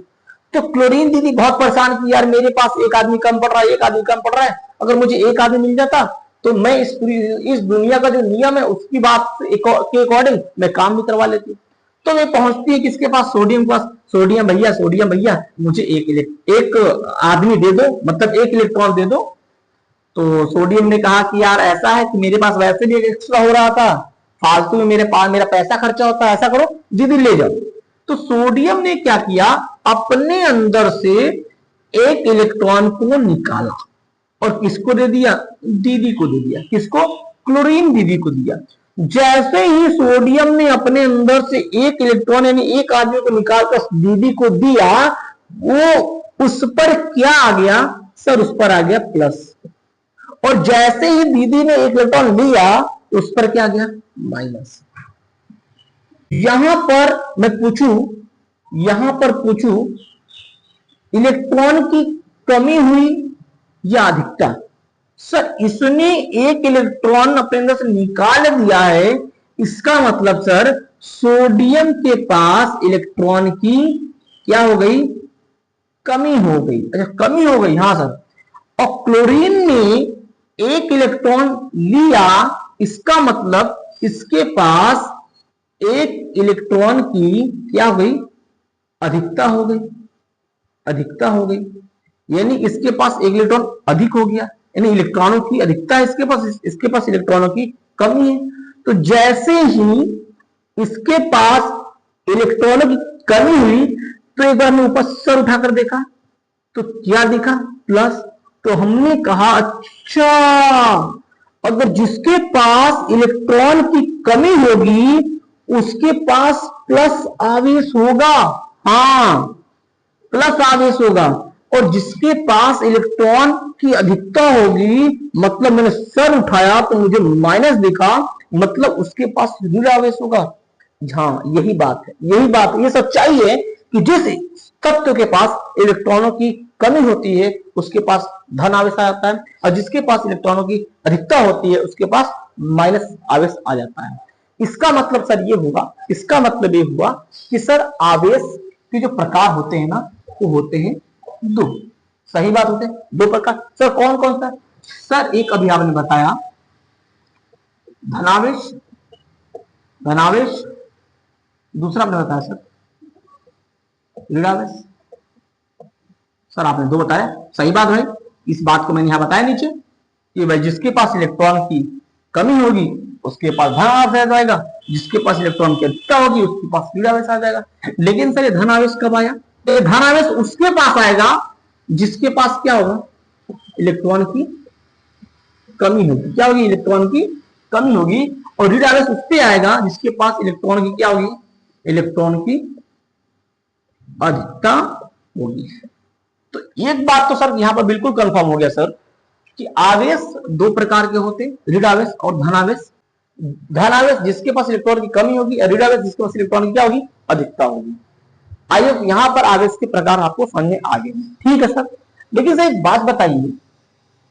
तो क्लोरीन दीदी बहुत परेशान की, यार मेरे पास एक आदमी कम पड़ रहा है, एक आदमी कम पड़ रहा है, अगर मुझे एक आदमी मिल जाता तो मैं इस दुनिया का जो नियम है उसकी बात के अकॉर्डिंग मैं काम भी करवा लेती। तो वे पहुंचती है किसके पास, सोडियम के पास। सोडियम भैया मुझे एक आदमी दे दो, मतलब एक इलेक्ट्रॉन दे दो। तो सोडियम ने कहा कि यार ऐसा है कि मेरे पास वैसे भी एक्स्ट्रा हो रहा था, फालतू में मेरा पैसा खर्चा होता है, ऐसा करो दीदी ले जाओ। तो सोडियम ने क्या किया, अपने अंदर से एक इलेक्ट्रॉन को निकाला और किसको दे दिया, दीदी को दे दिया। किसको, क्लोरीन दीदी को दिया। जैसे ही सोडियम ने अपने अंदर से एक इलेक्ट्रॉन यानी एक आदमी को निकालकर दीदी को दिया, वो उस पर क्या आ गया सर, उस पर आ गया प्लस। और जैसे ही दीदी ने एक इलेक्ट्रॉन लिया उस पर क्या आ गया, माइनस। यहां पर मैं पूछूं इलेक्ट्रॉन की कमी हुई या अधिकता। सर इसने एक इलेक्ट्रॉन अपने अंदर से निकाल दिया है, इसका मतलब सर सोडियम के पास इलेक्ट्रॉन की क्या हो गई, कमी हो गई। अच्छा कमी हो गई, हाँ सर। और क्लोरीन ने एक इलेक्ट्रॉन लिया, इसका मतलब इसके पास एक इलेक्ट्रॉन की क्या हो गई, अधिकता हो गई। यानी इसके पास एक इलेक्ट्रॉन अधिक हो गया, यानी इलेक्ट्रॉनों की अधिकता है इसके पास इलेक्ट्रॉनों की कमी है। तो जैसे ही इसके पास इलेक्ट्रॉनों की कमी हुई तो एक बार हमने ऊपर सर उठाकर देखा तो क्या दिखा, प्लस। तो हमने कहा अच्छा, अगर जिसके पास इलेक्ट्रॉन की कमी होगी उसके पास प्लस आवेश होगा, हाँ प्लस आवेश होगा। और जिसके पास इलेक्ट्रॉन की अधिकता होगी, मतलब मैंने सर उठाया तो मुझे माइनस दिखा, मतलब उसके पास ऋण आवेश होगा। हाँ यही बात है, ये सच्चाई है कि जिस तत्व के पास इलेक्ट्रॉनों की कमी होती है उसके पास धन आवेश आ जाता है, और जिसके पास इलेक्ट्रॉनों की अधिकता होती है उसके पास माइनस आवेश आ जाता है। इसका मतलब सर ये हुआ, इसका मतलब ये हुआ कि सर आवेश के जो प्रकार होते हैं ना, वो होते हैं 2। सही बात, होते हैं 2 प्रकार। सर कौन कौन सा? सर एक अभी आपने बताया धनावेश, दूसरा आपने बताया सर ऋणावेश। सर आपने 2 बताया, सही बात है। इस बात को मैंने यहां बताया नीचे कि भाई जिसके पास इलेक्ट्रॉन की कमी होगी उसके पास धन आवेश आ जाएगा, जिसके पास इलेक्ट्रॉन की अधिकता होगी उसके पास ऋण आवेश आ जाएगा। लेकिन सर ये धन आवेश कब आया? तो धन आवेश उसके पास आएगा जिसके पास क्या होगा, इलेक्ट्रॉन की कमी होगी। क्या होगी? इलेक्ट्रॉन की कमी होगी। और ऋण आवेश उससे आएगा जिसके पास इलेक्ट्रॉन की क्या होगी, इलेक्ट्रॉन की अधिकता होगी। तो एक बात तो सर यहां पर बिल्कुल कंफर्म हो गया सर कि आवेश 2 प्रकार के होते हैं, ऋण आवेश और धन आवेश। धन आवेश जिसके पास इलेक्ट्रॉन की कमी होगी, और ऋण आवेश जिसके पास इलेक्ट्रॉन की क्या होगी, अधिकता होगी। आइए यहां पर आवेश के प्रकार आपको समझ में आ गए, ठीक है सर। लेकिन सर एक बात बताइए,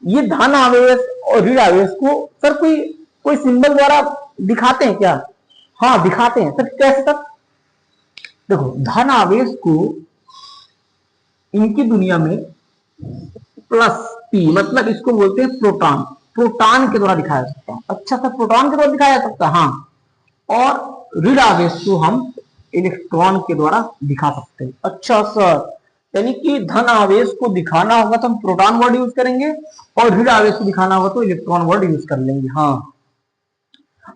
ये धन आवेश और ऋण आवेश को सर कोई सिंबल द्वारा दिखाते हैं क्या? हाँ दिखाते हैं सर। कैसे सर? देखो धन आवेश को इनकी दुनिया में प्लस पी, मतलब इसको बोलते हैं प्रोटॉन के द्वारा दिखाया जा सकता है। अच्छा सर प्रोटॉन के द्वारा दिखाया जा सकता है, हाँ। और ऋण आवेश को हम इलेक्ट्रॉन के द्वारा दिखा सकते हैं। अच्छा सर, यानी कि धन आवेश को दिखाना होगा तो हम प्रोटॉन वर्ड यूज करेंगे, और ऋण आवेश को दिखाना होगा तो इलेक्ट्रॉन वर्ड यूज कर लेंगे, हाँ।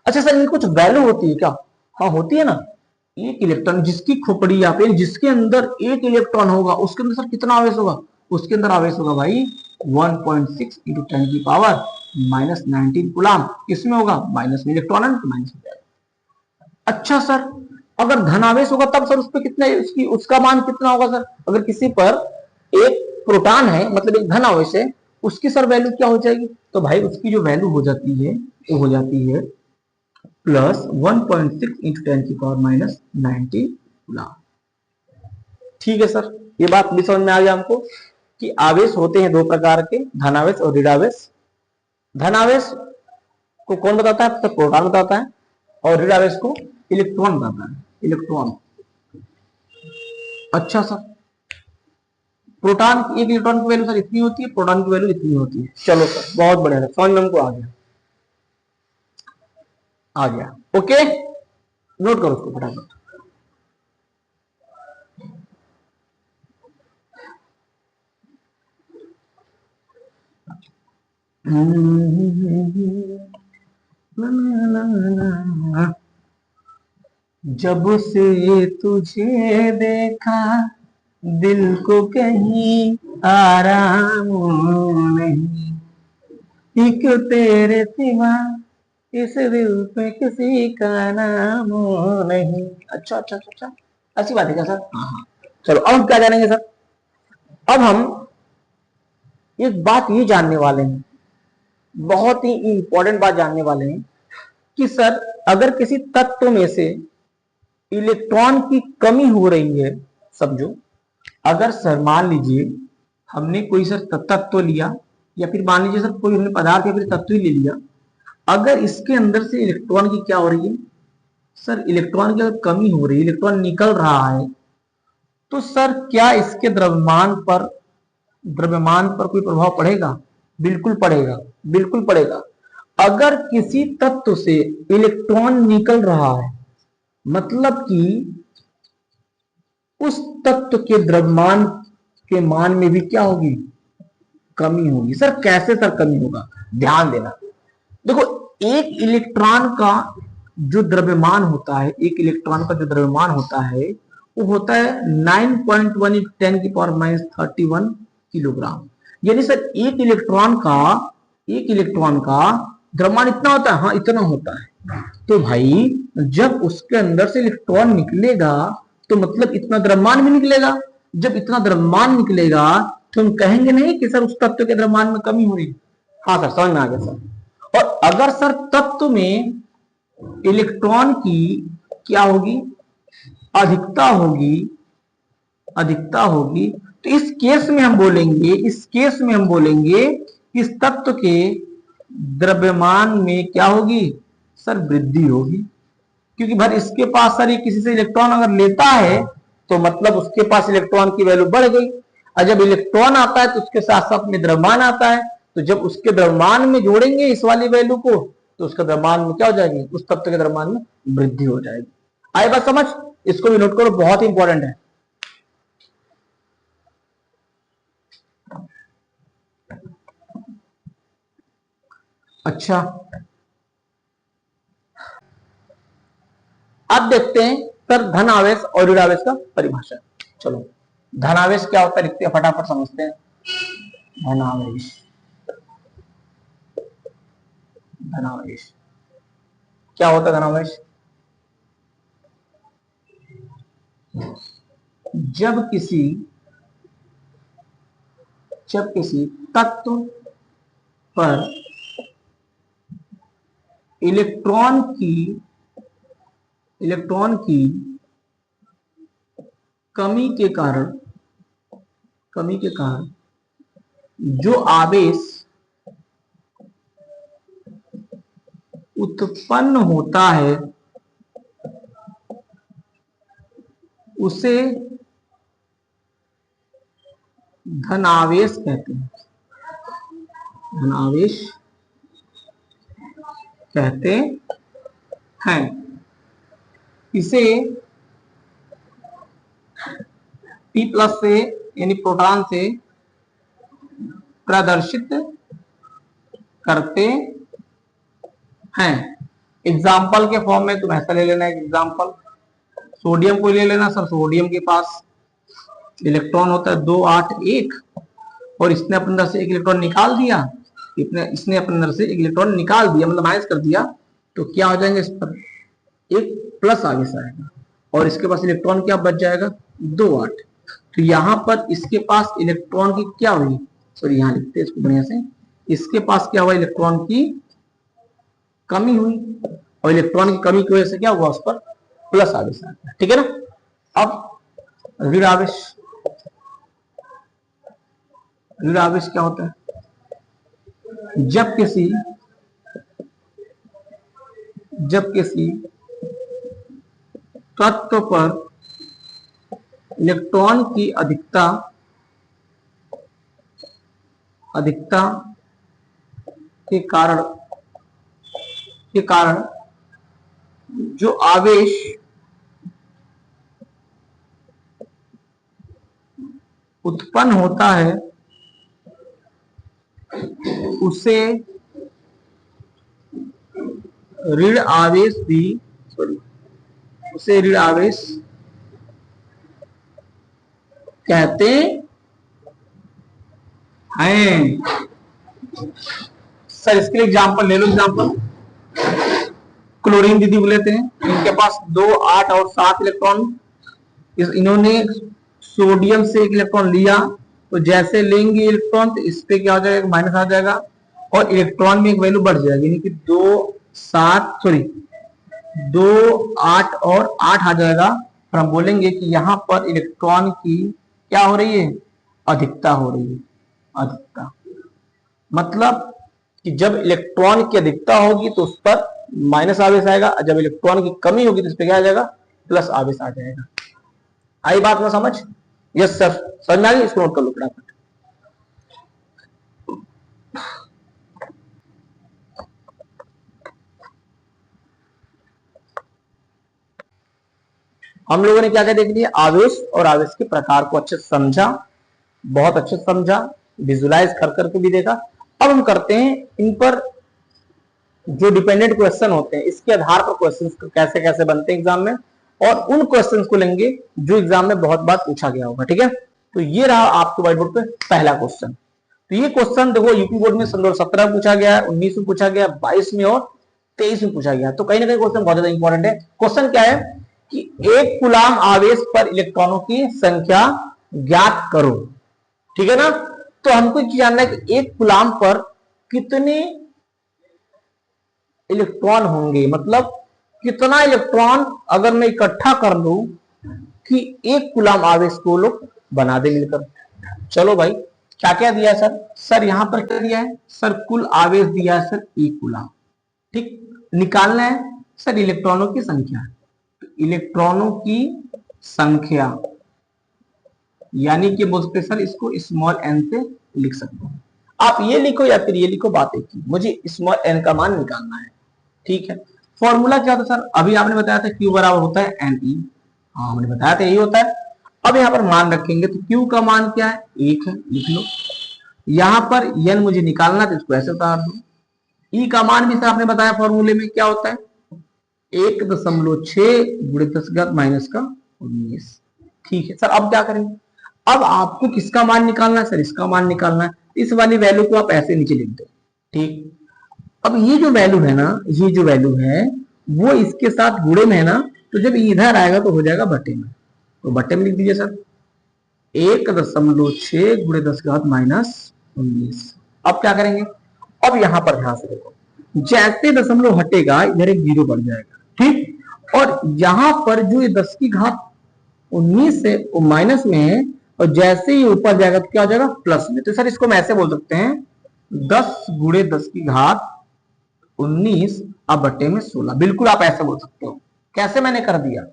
अच्छा सर इनकी कुछ वैल्यू होती है क्या? हाँ होती है ना। एक इलेक्ट्रॉन जिसकी खोपड़ी या फिर जिसके अंदर एक इलेक्ट्रॉन होगा उसके अंदर सर कितना आवेश होगा? उसके अंदर आवेश होगा भाई 1.6 × 10⁻⁻19 कूलम। किसमें होगा? माइनस में, इलेक्ट्रॉन है तो माइनस हो जाएगा। अच्छा सर अगर धनावेश होगा तब सर उस पर कितना, उसका मान कितना होगा सर? अगर किसी पर एक प्रोटॉन है, मतलब एक धन आवेश है, उसकी सर वैल्यू क्या हो जाएगी? तो भाई उसकी जो वैल्यू हो जाती है वो हो जाती है प्लस 1.6 इंटू 10⁻⁹ कूलम। ठीक है सर, ये बात भी समझ में आ गया हमको कि आवेश होते हैं दो प्रकार के, धनावेश और ऋणावेश। धनावेश को कौन बताता है? तो प्रोटॉन बताता है, और ऋणावेश को इलेक्ट्रॉन बताता है, इलेक्ट्रॉन। अच्छा सर, प्रोटॉन एक इलेक्ट्रॉन की वैल्यू सर इतनी होती है, प्रोटॉन की वैल्यू इतनी होती है। चलो सर, बहुत बढ़िया सर, समझ में हमको आ गया, आ गया। ओके, नोट करो उसको फटाफट। जब से तुझे देखा दिल को कहीं आराम नहीं, एक तेरे सिवा इस दिल पे किसी का नाम नहीं। अच्छा अच्छा अच्छा अच्छा, ऐसी बात है क्या सर? हाँ हाँ। चलो अब क्या जानेंगे सर? अब हम एक बात ये जानने वाले हैं, बहुत ही इंपॉर्टेंट बात जानने वाले हैं कि सर अगर किसी तत्व में से इलेक्ट्रॉन की कमी हो रही है, समझो अगर सर मान लीजिए हमने कोई सर तत्व लिया, या फिर मान लीजिए सर कोई हमने पदार्थ या फिर तत्व ही ले लिया, अगर इसके अंदर से इलेक्ट्रॉन की क्या हो रही है सर, इलेक्ट्रॉन की अगर कमी हो रही है, इलेक्ट्रॉन निकल रहा है, तो सर क्या इसके द्रव्यमान पर कोई प्रभाव पड़ेगा? बिल्कुल पड़ेगा, बिल्कुल पड़ेगा। अगर किसी तत्व से इलेक्ट्रॉन निकल रहा है, मतलब कि उस तत्व के द्रव्यमान के मान में भी क्या होगी? कमी होगी। सर कैसे सर कमी होगा? ध्यान देना, देखो एक इलेक्ट्रॉन का जो द्रव्यमान होता है, एक इलेक्ट्रॉन का जो द्रव्यमान होता है वो होता है 9.1 × 10⁻31 किलोग्राम। यानी सर एक इलेक्ट्रॉन का द्रव्यमान इतना होता है, हाँ इतना होता है। तो भाई जब उसके अंदर से इलेक्ट्रॉन निकलेगा तो मतलब इतना द्रव्यमान भी निकलेगा। जब इतना द्रव्यमान निकलेगा तो हम कहेंगे नहीं कि सर उस तत्व के द्रव्यमान में कमी हो रही। हाँ सर, समझ में आ गया सर। और अगर सर तत्व में इलेक्ट्रॉन की क्या होगी? अधिकता होगी, अधिकता होगी, तो इस केस में हम बोलेंगे, इस केस में हम बोलेंगे इस तत्व के द्रव्यमान में क्या होगी? सर वृद्धि होगी, क्योंकि भाई इसके पास सर ये किसी से इलेक्ट्रॉन अगर लेता है तो मतलब उसके पास इलेक्ट्रॉन की वैल्यू बढ़ गई, और जब इलेक्ट्रॉन आता है तो उसके साथ साथ में द्रव्यमान आता है, तो जब उसके द्रव्यमान में जोड़ेंगे इस वाली वैल्यू को तो उसका द्रव्यमान में क्या हो जाएगी? उस तत्व के द्रव्यमान में वृद्धि हो जाएगी। आई बात समझ? इसको भी नोट करो, बहुत ही इंपॉर्टेंट है। अच्छा, अब देखते हैं सर धन आवेश और ऋण आवेश का परिभाषा। चलो धनावेश क्या होता है लिखते हैं, फटाफट समझते हैं। धनावेश, धनावेश क्या होता है? धनावेश जब किसी तत्व पर इलेक्ट्रॉन की कमी के कारण जो आवेश उत्पन्न होता है उसे धनावेश कहते हैं। धनावेश कहते हैं। इसे P+ से यानी प्रोटॉन से प्रदर्शित करते हैं। एग्जाम्पल के फॉर्म में तुम ऐसा ले लेना, एक एग्जाम्पल सोडियम को ले लेना। सर सोडियम के पास इलेक्ट्रॉन होता है 2 8 1, और इसने अपने अंदर से एक इलेक्ट्रॉन निकाल दिया, इसने अपने अंदर से एक इलेक्ट्रॉन निकाल दिया, मतलब माइनस कर दिया, तो क्या हो जाएंगे? इस पर एक प्लस आगे से आएगा, और इसके पास इलेक्ट्रॉन क्या बच जाएगा? 2 8। तो यहां पर इसके पास इलेक्ट्रॉन की क्या हुई? सॉरी यहाँ लिखते हैं इसको बढ़िया से, इसके पास क्या हुआ, इलेक्ट्रॉन की कमी हुई, और इलेक्ट्रॉन की कमी की वजह से क्या हुआ, उस पर प्लस आवेश आ गया। ठीक है ना। अब ऋण आवेश, ऋण आवेश क्या होता है, जब किसी तत्व पर इलेक्ट्रॉन की अधिकता के कारण जो आवेश उत्पन्न होता है उसे ऋण आवेश कहते हैं। सर इसके लिए एग्जांपल ले लो, एग्जांपल क्लोरीन दीदी को लेते हैं, इनके पास 2, 8 और 7 इलेक्ट्रॉन, इन्होंने सोडियम से 1 इलेक्ट्रॉन लिया, तो जैसे लेंगे इलेक्ट्रॉन तो इस पे क्या हो जाएगा, माइनस आ जाएगा, और इलेक्ट्रॉन में एक वैल्यू बढ़ जाएगी, यानी कि 2, 8 और 8 आ जाएगा। फिर हम बोलेंगे कि यहाँ पर इलेक्ट्रॉन की क्या हो रही है, अधिकता हो रही है। अधिकता मतलब कि जब इलेक्ट्रॉन की अधिकता होगी तो उस पर माइनस आवेश आएगा, जब इलेक्ट्रॉन की कमी होगी तो इस पर क्या आ जाएगा, प्लस आवेश आ जाएगा। आई बात ना समझ? यस सर, समझ में आ गई, इसको नोट कर लो फटाफट। हम लोगों ने क्या क्या देख लिया, आवेश और आवेश के प्रकार को अच्छे से समझा, बहुत अच्छे से समझा, विजुलाइज कर करके भी देखा। अब हम करते हैं इन पर जो डिपेंडेंट क्वेश्चन होते हैं, इसके आधार पर क्वेश्चन कैसे कैसे बनते हैं एग्जाम में, और उन क्वेश्चन को लेंगे जो एग्जाम में बहुत बार पूछा गया होगा। ठीक है, तो ये रहा आपके व्हाइट बोर्ड पे पहला क्वेश्चन। तो ये क्वेश्चन देखो यूपी बोर्ड में 2017 में पूछा गया, 19 में पूछा गया, 22 में और 23 में पूछा गया। तो कहीं ना कहीं क्वेश्चन बहुत ज्यादा इंपॉर्टेंट है। क्वेश्चन क्या है कि एक कूलाम आवेश पर इलेक्ट्रॉनों की संख्या ज्ञात करो। ठीक है ना, तो हमको जानना है कि एक कूलाम पर कितने इलेक्ट्रॉन होंगे, मतलब कितना इलेक्ट्रॉन अगर मैं इकट्ठा कर लूं कि एक कूलाम आवेश को लोग बना दे मिलकर। चलो भाई, क्या क्या दिया है सर? सर यहां पर क्या दिया है सर, कुल आवेश दिया है सर एक कूलाम। ठीक, निकालना है सर इलेक्ट्रॉनों की संख्या। तो इलेक्ट्रॉनों की संख्या यानी कि बोल सकते सर इसको स्मॉल एन से लिख सकते हैं। आप ये लिखो या फिर ये लिखो, बात एक ही, मुझे स्मॉल एन का मान निकालना है। ठीक है, फॉर्मूला क्या था सर? अभी आपने बताया था Q बराबर होता है NE, हाँ हमने बताया था यही होता है। अब यहाँ पर मान रखेंगे तो Q का मान क्या है, 1 है, लिख लो। यहाँ पर N मुझे निकालना तो इसको ऐसे उतार दो। E का मान भी सर आपने बताया फॉर्मूले में क्या होता है, 1.6 गुणे 10⁻⁻19। ठीक है सर, अब क्या करेंगे? अब आपको किसका मान निकालना है सर? इसका मान निकालना है। इस वाली वैल्यू को आप ऐसे नीचे लिख दो। ठीक, अब ये जो वैल्यू है ना, ये जो वैल्यू है वो इसके साथ गुणे में है ना, तो जब इधर आएगा तो हो जाएगा बटे में। तो बटे में लिख दीजिए सर 1.6 गुणे 10⁻⁻19। अब क्या करेंगे? अब यहां पर ध्यान से देखो, जैसे दशमलव हटेगा इधर एक 0 बढ़ जाएगा। ठीक, और यहां पर जो ये 10⁻19 है वो माइनस में है, और जैसे ही ऊपर जाएगा तो क्या हो जाएगा, प्लस में। तो सर इसको हम ऐसे बोल सकते हैं 10 गुणे 10⁻19 अब बटे में 16। बिल्कुल आप ऐसे बोल सकते हो। कैसे मैंने कर दिया,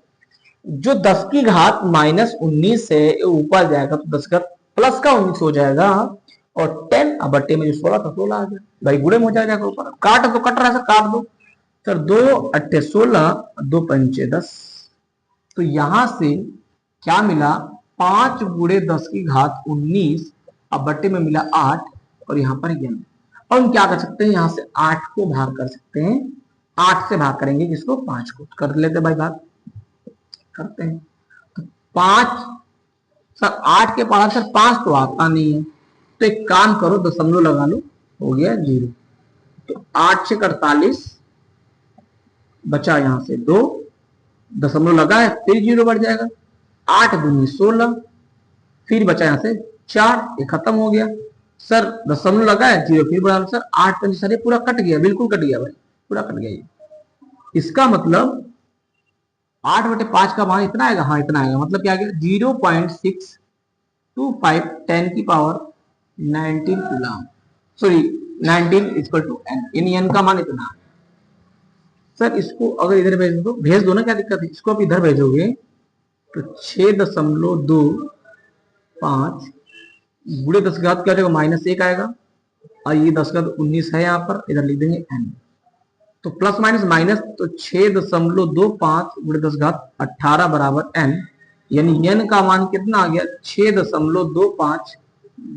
जो 10⁻−19 है ऊपर जाएगा तो 10 का प्लस का 19 हो जाएगा, और 10 अब बटे में जो 16 था 16 आ गया। भाई गुणे में हो जाएगा ऊपर, काट तो कट रहा है सर, काट दो सर, 2 × 8 = 16, 2 × 5 = 10। तो यहां से क्या मिला, 5 गुणे 10⁻19 अब बटे में मिला 8, और यहां पर n। और हम क्या कर सकते हैं, यहां से 8 को भाग कर सकते हैं। 8 से भाग करेंगे किसको, 5 को। कर लेते भाई, भाग करते हैं। तो 5 सर 8 के पास सर 5 तो आता नहीं है, तो एक काम करो दशमलव लगा लो, हो गया 0। तो 8 से 48 बचा, यहां से 2 दशमलव लगा है, फिर 0 बढ़ जाएगा। 8 दूनी 16, फिर बचा यहां से 4, ये खत्म हो गया। सर दशमलव लगा है, जीरो, फिर बोला सर 8 सर ये पूरा कट गया, बिल्कुल कट गया भाई, पूरा कट गया ये। इसका मतलब 8/5 का मान इतना आएगा, हाँ इतना आएगा, मतलब क्या आ गया 0.625 10 की power 19 coulomb, sorry 19 equal to n, इन एन का मान इतना। सर इसको अगर इधर भेज दो ना, क्या दिक्कत है, इसको आप इधर भेजोगे तो 6.25 गुणे 10 क्या हो जाएगा, -1 आएगा, और ये 10⁻19 है यहाँ पर, इधर लिख देंगे एन, तो प्लस माइनस माइनस, तो 6.25 गुणे 10⁻18 बराबर एन, यानी एन का मान कितना आ गया 6.25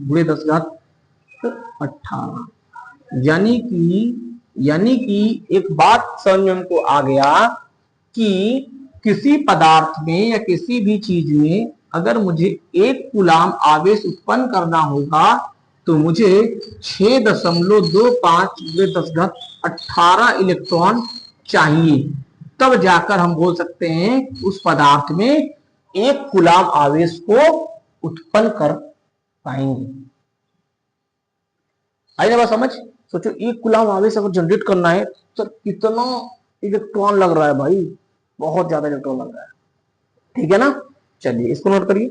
गुणे 10⁻18, यानी कि एक बात समझ में हमको आ गया कि किसी पदार्थ में या किसी भी चीज में अगर मुझे 1 कूलाम आवेश उत्पन्न करना होगा तो मुझे 6.25 गुणे 10⁻18 इलेक्ट्रॉन चाहिए, तब जाकर हम बोल सकते हैं उस पदार्थ में 1 कूलाम आवेश को उत्पन्न कर पाएंगे। आई ना बात समझ? सोचो 1 कूलाम आवेश अगर जनरेट करना है तो कितना इलेक्ट्रॉन लग रहा है भाई, बहुत ज्यादा इलेक्ट्रॉन लग रहा है, ठीक है ना। चलिए इसको नोट करिए,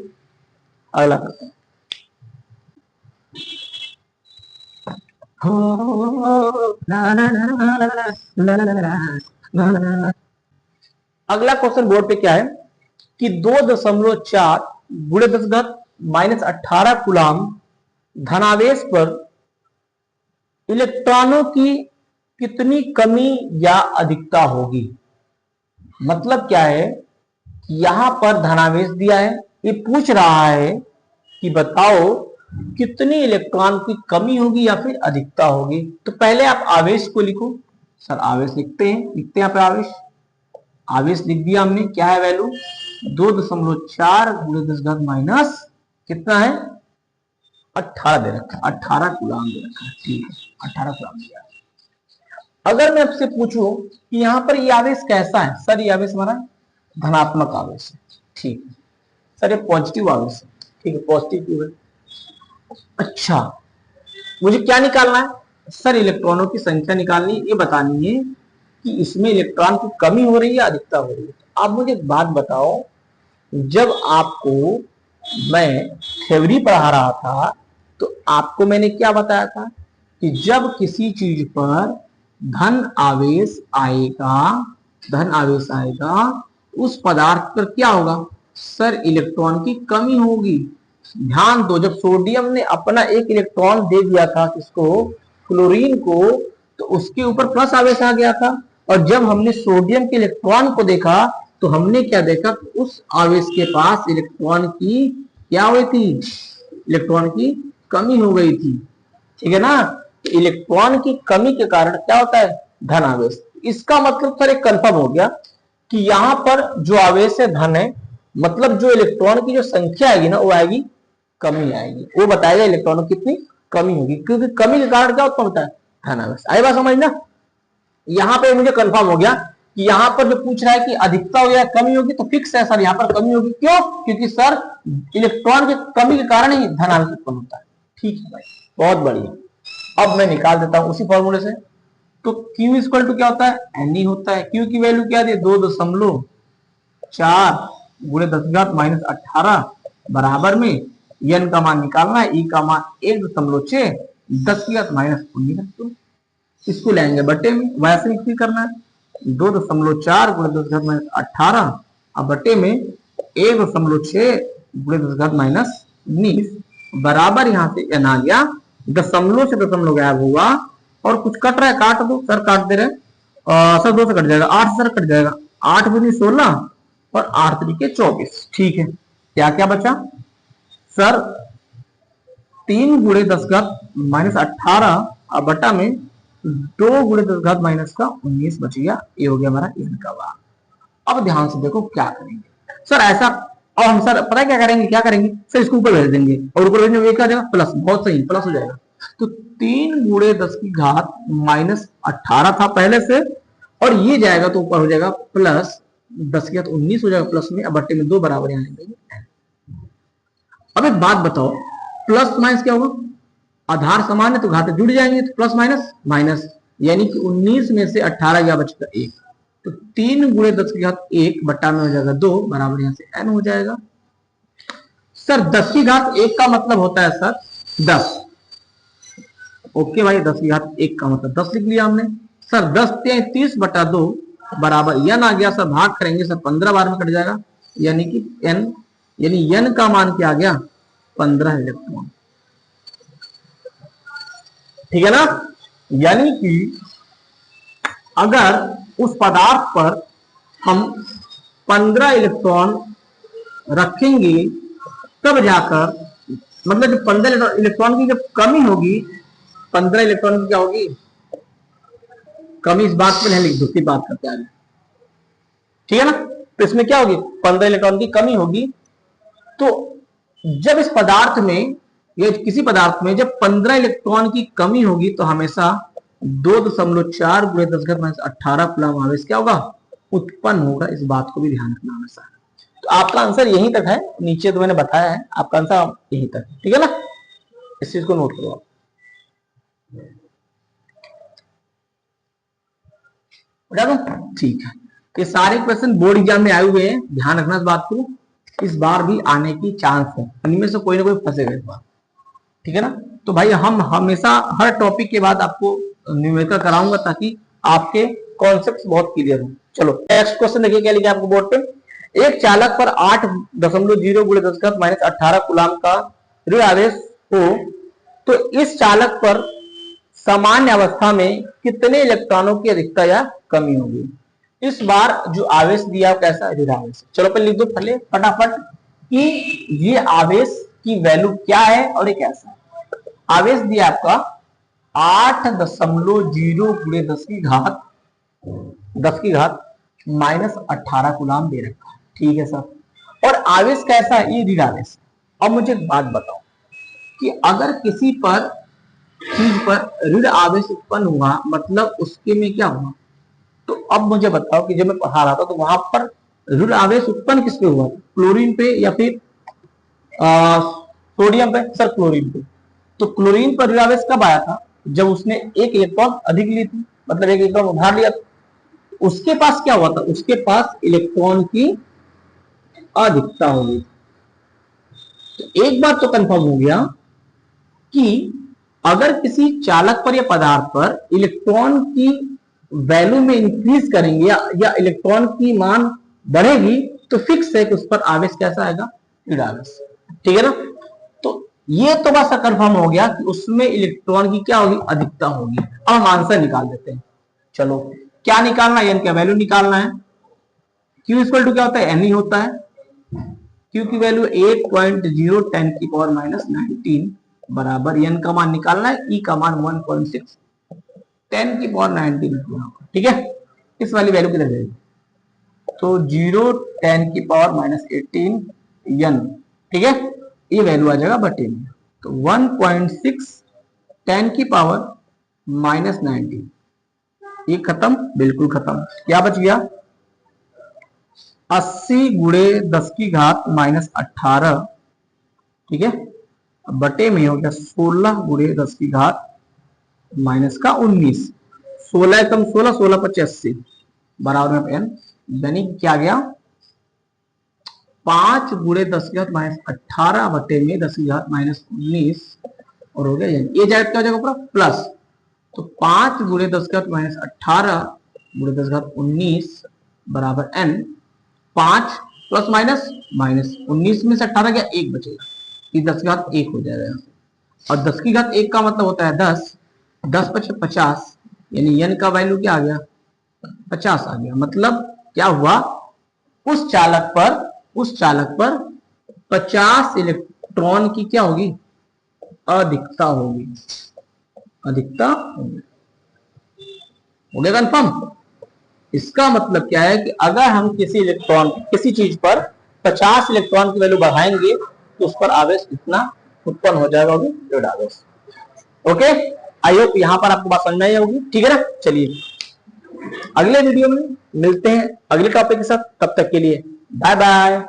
अगला करते हैं। अगला क्वेश्चन बोर्ड पे क्या है कि 2.4 गुणे 10⁻18 कूलाम धनावेश पर इलेक्ट्रॉनों की कितनी कमी या अधिकता होगी। मतलब क्या है, यहां पर धनावेश दिया है, ये पूछ रहा है कि बताओ कितनी इलेक्ट्रॉन की कमी होगी या फिर अधिकता होगी। तो पहले आप आवेश को लिखो। सर आवेश लिखते हैं यहाँ पे आवेश लिख दिया हमने, क्या है वैल्यू 2.4 गुणे 10⁻- कितना है 18 दे रखा है, 18 कूलाम दे रखा है, ठीक है 18 कूलाम दिया। अगर मैं आपसे पूछूं कि यहाँ पर ये आवेश कैसा है, सर ये आवेश हमारा धनात्मक आवेश है, ठीक है सर ये पॉजिटिव आवेश है, ठीक है पॉजिटिव है। अच्छा मुझे क्या निकालना है, सर इलेक्ट्रॉनों की संख्या निकालनी है, ये बतानी है कि इसमें इलेक्ट्रॉन की कमी हो रही है अधिकता हो रही है। आप मुझे एक बात बताओ, जब आपको मैं थ्योरी पढ़ा रहा था तो आपको मैंने क्या बताया था कि जब किसी चीज पर धन आवेश आएगा उस पदार्थ पर क्या होगा, सर इलेक्ट्रॉन की कमी होगी। ध्यान दो, जब सोडियम ने अपना 1 इलेक्ट्रॉन दे दिया था किसको, क्लोरीन को, तो उसके ऊपर प्लस आवेश आ गया था, और जब हमने सोडियम के इलेक्ट्रॉन को देखा तो हमने क्या देखा, उस आवेश के पास इलेक्ट्रॉन की क्या हुई थी, इलेक्ट्रॉन की कमी हो गई थी, ठीक है ना। तो इलेक्ट्रॉन की कमी के कारण क्या होता है, धन आवेश। इसका मतलब सर एक कंफर्म हो गया कि यहां पर जो आवेश है धन है, मतलब जो इलेक्ट्रॉन की जो संख्या आएगी ना वो आएगी कमी आएगी, वो बताएगा इलेक्ट्रॉनों की कितनी कमी होगी, क्योंकि कमी के कारण क्या उत्पन्न होता है, धन आवेश। आई बात समझना, यहां पे मुझे कंफर्म हो गया कि यहां पर जो पूछ रहा है कि अधिकता हो या कमी होगी, तो फिक्स है सर यहां पर कमी होगी। क्यों, क्योंकि सर इलेक्ट्रॉन की कमी के कारण ही धन आवेश उत्पन्न होता है। ठीक है भाई, बहुत बढ़िया। अब मैं निकाल देता हूं उसी फॉर्मूले से। तो Q इक्वल टू क्या होता है, एन होता है। Q की वैल्यू क्या दी, 2.4 गुणे 10⁻18 बराबर में एन का मान निकालना है, ई का मान 1.6 10⁻19। इसको लेंगे बटे में, वैसे ही करना है 2.4 गुणे 10⁻18 अब बटे में 1.6 गुणे 10⁻19 बराबर, यहाँ से एन आ गया, दशमलव से दशमलव गायब हुआ और कुछ कट रहा है, काट दो सर, काट दे रहे सर, 2 से कट जाएगा, 8 सर कट जाएगा, 8 दूनी 16 और 8 तरीके 24। ठीक है, क्या क्या बचा सर, 3 गुणे 10⁻18 और बटा में 2 गुणे 10⁻19 बच गया। ये हो गया हमारा एन का मान। अब ध्यान से देखो क्या करेंगे सर, ऐसा और हम सर पता है क्या करेंगे सर, इसको ऊपर भेज देंगे और ऊपर भेजने में क्या जाएगा प्लस, बहुत सही प्लस हो जाएगा। तो 3 गुणे 10⁻18 था पहले से, और ये जाएगा तो ऊपर हो जाएगा प्लस 10⁻19 हो जाएगा प्लस में, अब बट्टे में 2 बराबर यहाँ। अब एक बात बताओ, प्लस माइनस क्या होगा, आधार समान है तो घात जुड़ जाएंगे, तो प्लस माइनस माइनस, यानी कि 19 में से 18 गया बचकर 1, तो 3 गुणे 10 की घात 1 बट्टा में हो जाएगा 2 बराबर यहां से n हो जाएगा। सर 10 की घात 1 का मतलब होता है सर 10। ओके भाई, 10 की घात 1 का मतलब 10 लिख लिया हमने। सर 10 30 बटा 2 बराबर n आ गया सर, भाग करेंगे सर 15 बार में कट जाएगा, यानी कि n, यानी n का मान क्या आ गया 15 इलेक्ट्रॉन। ठीक है ना, यानी कि अगर उस पदार्थ पर हम 15 इलेक्ट्रॉन रखेंगे तब जाकर, मतलब जब 15 इलेक्ट्रॉन की जब कमी होगी, 15 इलेक्ट्रॉन की क्या होगी कमी, इस बात पर लिख दो, बात करते हैं, ठीक है ना। तो इसमें क्या होगी 15 इलेक्ट्रॉन की कमी होगी। तो जब इस पदार्थ में या किसी पदार्थ में जब 15 इलेक्ट्रॉन की कमी होगी तो हमेशा 2.4 गुणे 10⁻18 कूलम आवेश क्या होगा उत्पन्न होगा। इस बात को भी ध्यान रखना हमेशा। तो आपका आंसर यहीं तक है, नीचे तो मैंने बताया है, आपका आंसर यहीं तक, ठीक है ना। इस चीज को नोट करो आप। ठीक है, ये सारे क्वेश्चन बोर्ड एग्जाम में आए हुए हैं, ध्यान रखना इस बात को, इस बार भी आने की चांस है, इनमें से कोई ना कोई फंसेगा इस बार, ठीक है ना। तो भाई हम हमेशा हर टॉपिक के बाद आपको न्यूमेरिकल कराऊंगा ताकि आपके कॉन्सेप्ट बहुत क्लियर हो। चलो नेक्स्ट क्वेश्चन देखिए क्या लिखा है आपको बोर्ड पे। एक चालक पर 8.0 गुणे 10⁻18 कूलम का ऋण आवेश हो तो इस चालक पर सामान्य अवस्था में कितने इलेक्ट्रॉनों की अधिकता या कमी होगी। इस बार जो आवेश दिया कैसा ऋण आवेश। चलो पहले लिख दो पहले फटाफट कि ये आवेश की वैल्यू क्या है और ये कैसा है। आवेश दिया आपका 8.0 गुणे 10 की घात -18 कूलम दे रखा है, ठीक है सर। और आवेश कैसा है, ये ऋण आवेश। अब मुझे एक बात बताओ कि अगर किसी पर चीज पर ऋण आवेश उत्पन्न हुआ मतलब उसके में क्या हुआ। तो अब मुझे बताओ कि जब मैं पढ़ा रहा था तो वहां पर ऋण आवेश उत्पन्न किस पे हुआ, क्लोरीन पे या फिर सोडियम पे। सर क्लोरीन पे। तो क्लोरीन पर ऋण आवेश कब आया था, जब उसने एक इलेक्ट्रॉन अधिक ली थी, मतलब एक इलेक्ट्रॉन उधार लिया था। उसके पास क्या हुआ था, उसके पास इलेक्ट्रॉन की अधिकता हो गई। तो एक बात तो कंफर्म हो गया कि अगर किसी चालक पर या पदार्थ पर इलेक्ट्रॉन की वैल्यू में इंक्रीज करेंगे या इलेक्ट्रॉन की मान बढ़ेगी तो फिक्स है कि उस पर आवेश कैसा आएगा, ऋण आवेश, ठीक है ना। तो ये तो बस कंफर्म हो गया कि उसमें इलेक्ट्रॉन की क्या होगी, अधिकता होगी। अब हम आंसर निकाल देते हैं। चलो क्या निकालना है, क्या वैल्यू निकालना है। Q इक्वल टू क्या होता है, n ही होता है। Q की वैल्यू 8.0 10⁻19 बराबर n का मान निकालना है, E का मान 1.6 10⁻19, ठीक है। इस वाली वैल्यू किधर जाएगी, तो 0 10⁻18 n, ठीक है। ये वैल्यू आ जाएगा बटे में, तो 1.6 10⁻19, ये खत्म, बिल्कुल खत्म। क्या बच गया 80 गुणे 10 की घात -18, ठीक है, बटे में हो गया 16 गुणे 10 की घात -19, 16 कम 16, 16 × 80 बराबर में n, यानी क्या गया 5 गुणे 10 की घात -18 बटे में 10 की घात -19 और हो गया ये जाएगा क्या हो जाएगा पूरा प्लस। तो 5 गुणे 10 की घात -18 गुणे 10 की घात 19 बराबर n, 5 प्लस माइनस माइनस 19 में से 18 गया 1 बचेगा, ये 10 की घात 1 हो जाएगा। और 10 की घात 1 का मतलब होता है 10, 10 × 50, यानी n का वैल्यू क्या आ गया 50 आ गया। मतलब क्या हुआ, उस चालक पर 50 इलेक्ट्रॉन की क्या होगी, अधिकता होगी, अधिकता होगी। हो गया कंफर्म। इसका मतलब क्या है कि अगर हम किसी चीज पर 50 इलेक्ट्रॉन की वैल्यू बढ़ाएंगे तो उस पर आवेश कितना उत्पन्न हो जाएगा, ऋण आवेश। ओके, आई होप यहां पर आपको बात समझ में आई होगी, ठीक है ना। चलिए अगले वीडियो में मिलते हैं अगले टॉपिक के साथ, तब तक के लिए बाय बाय।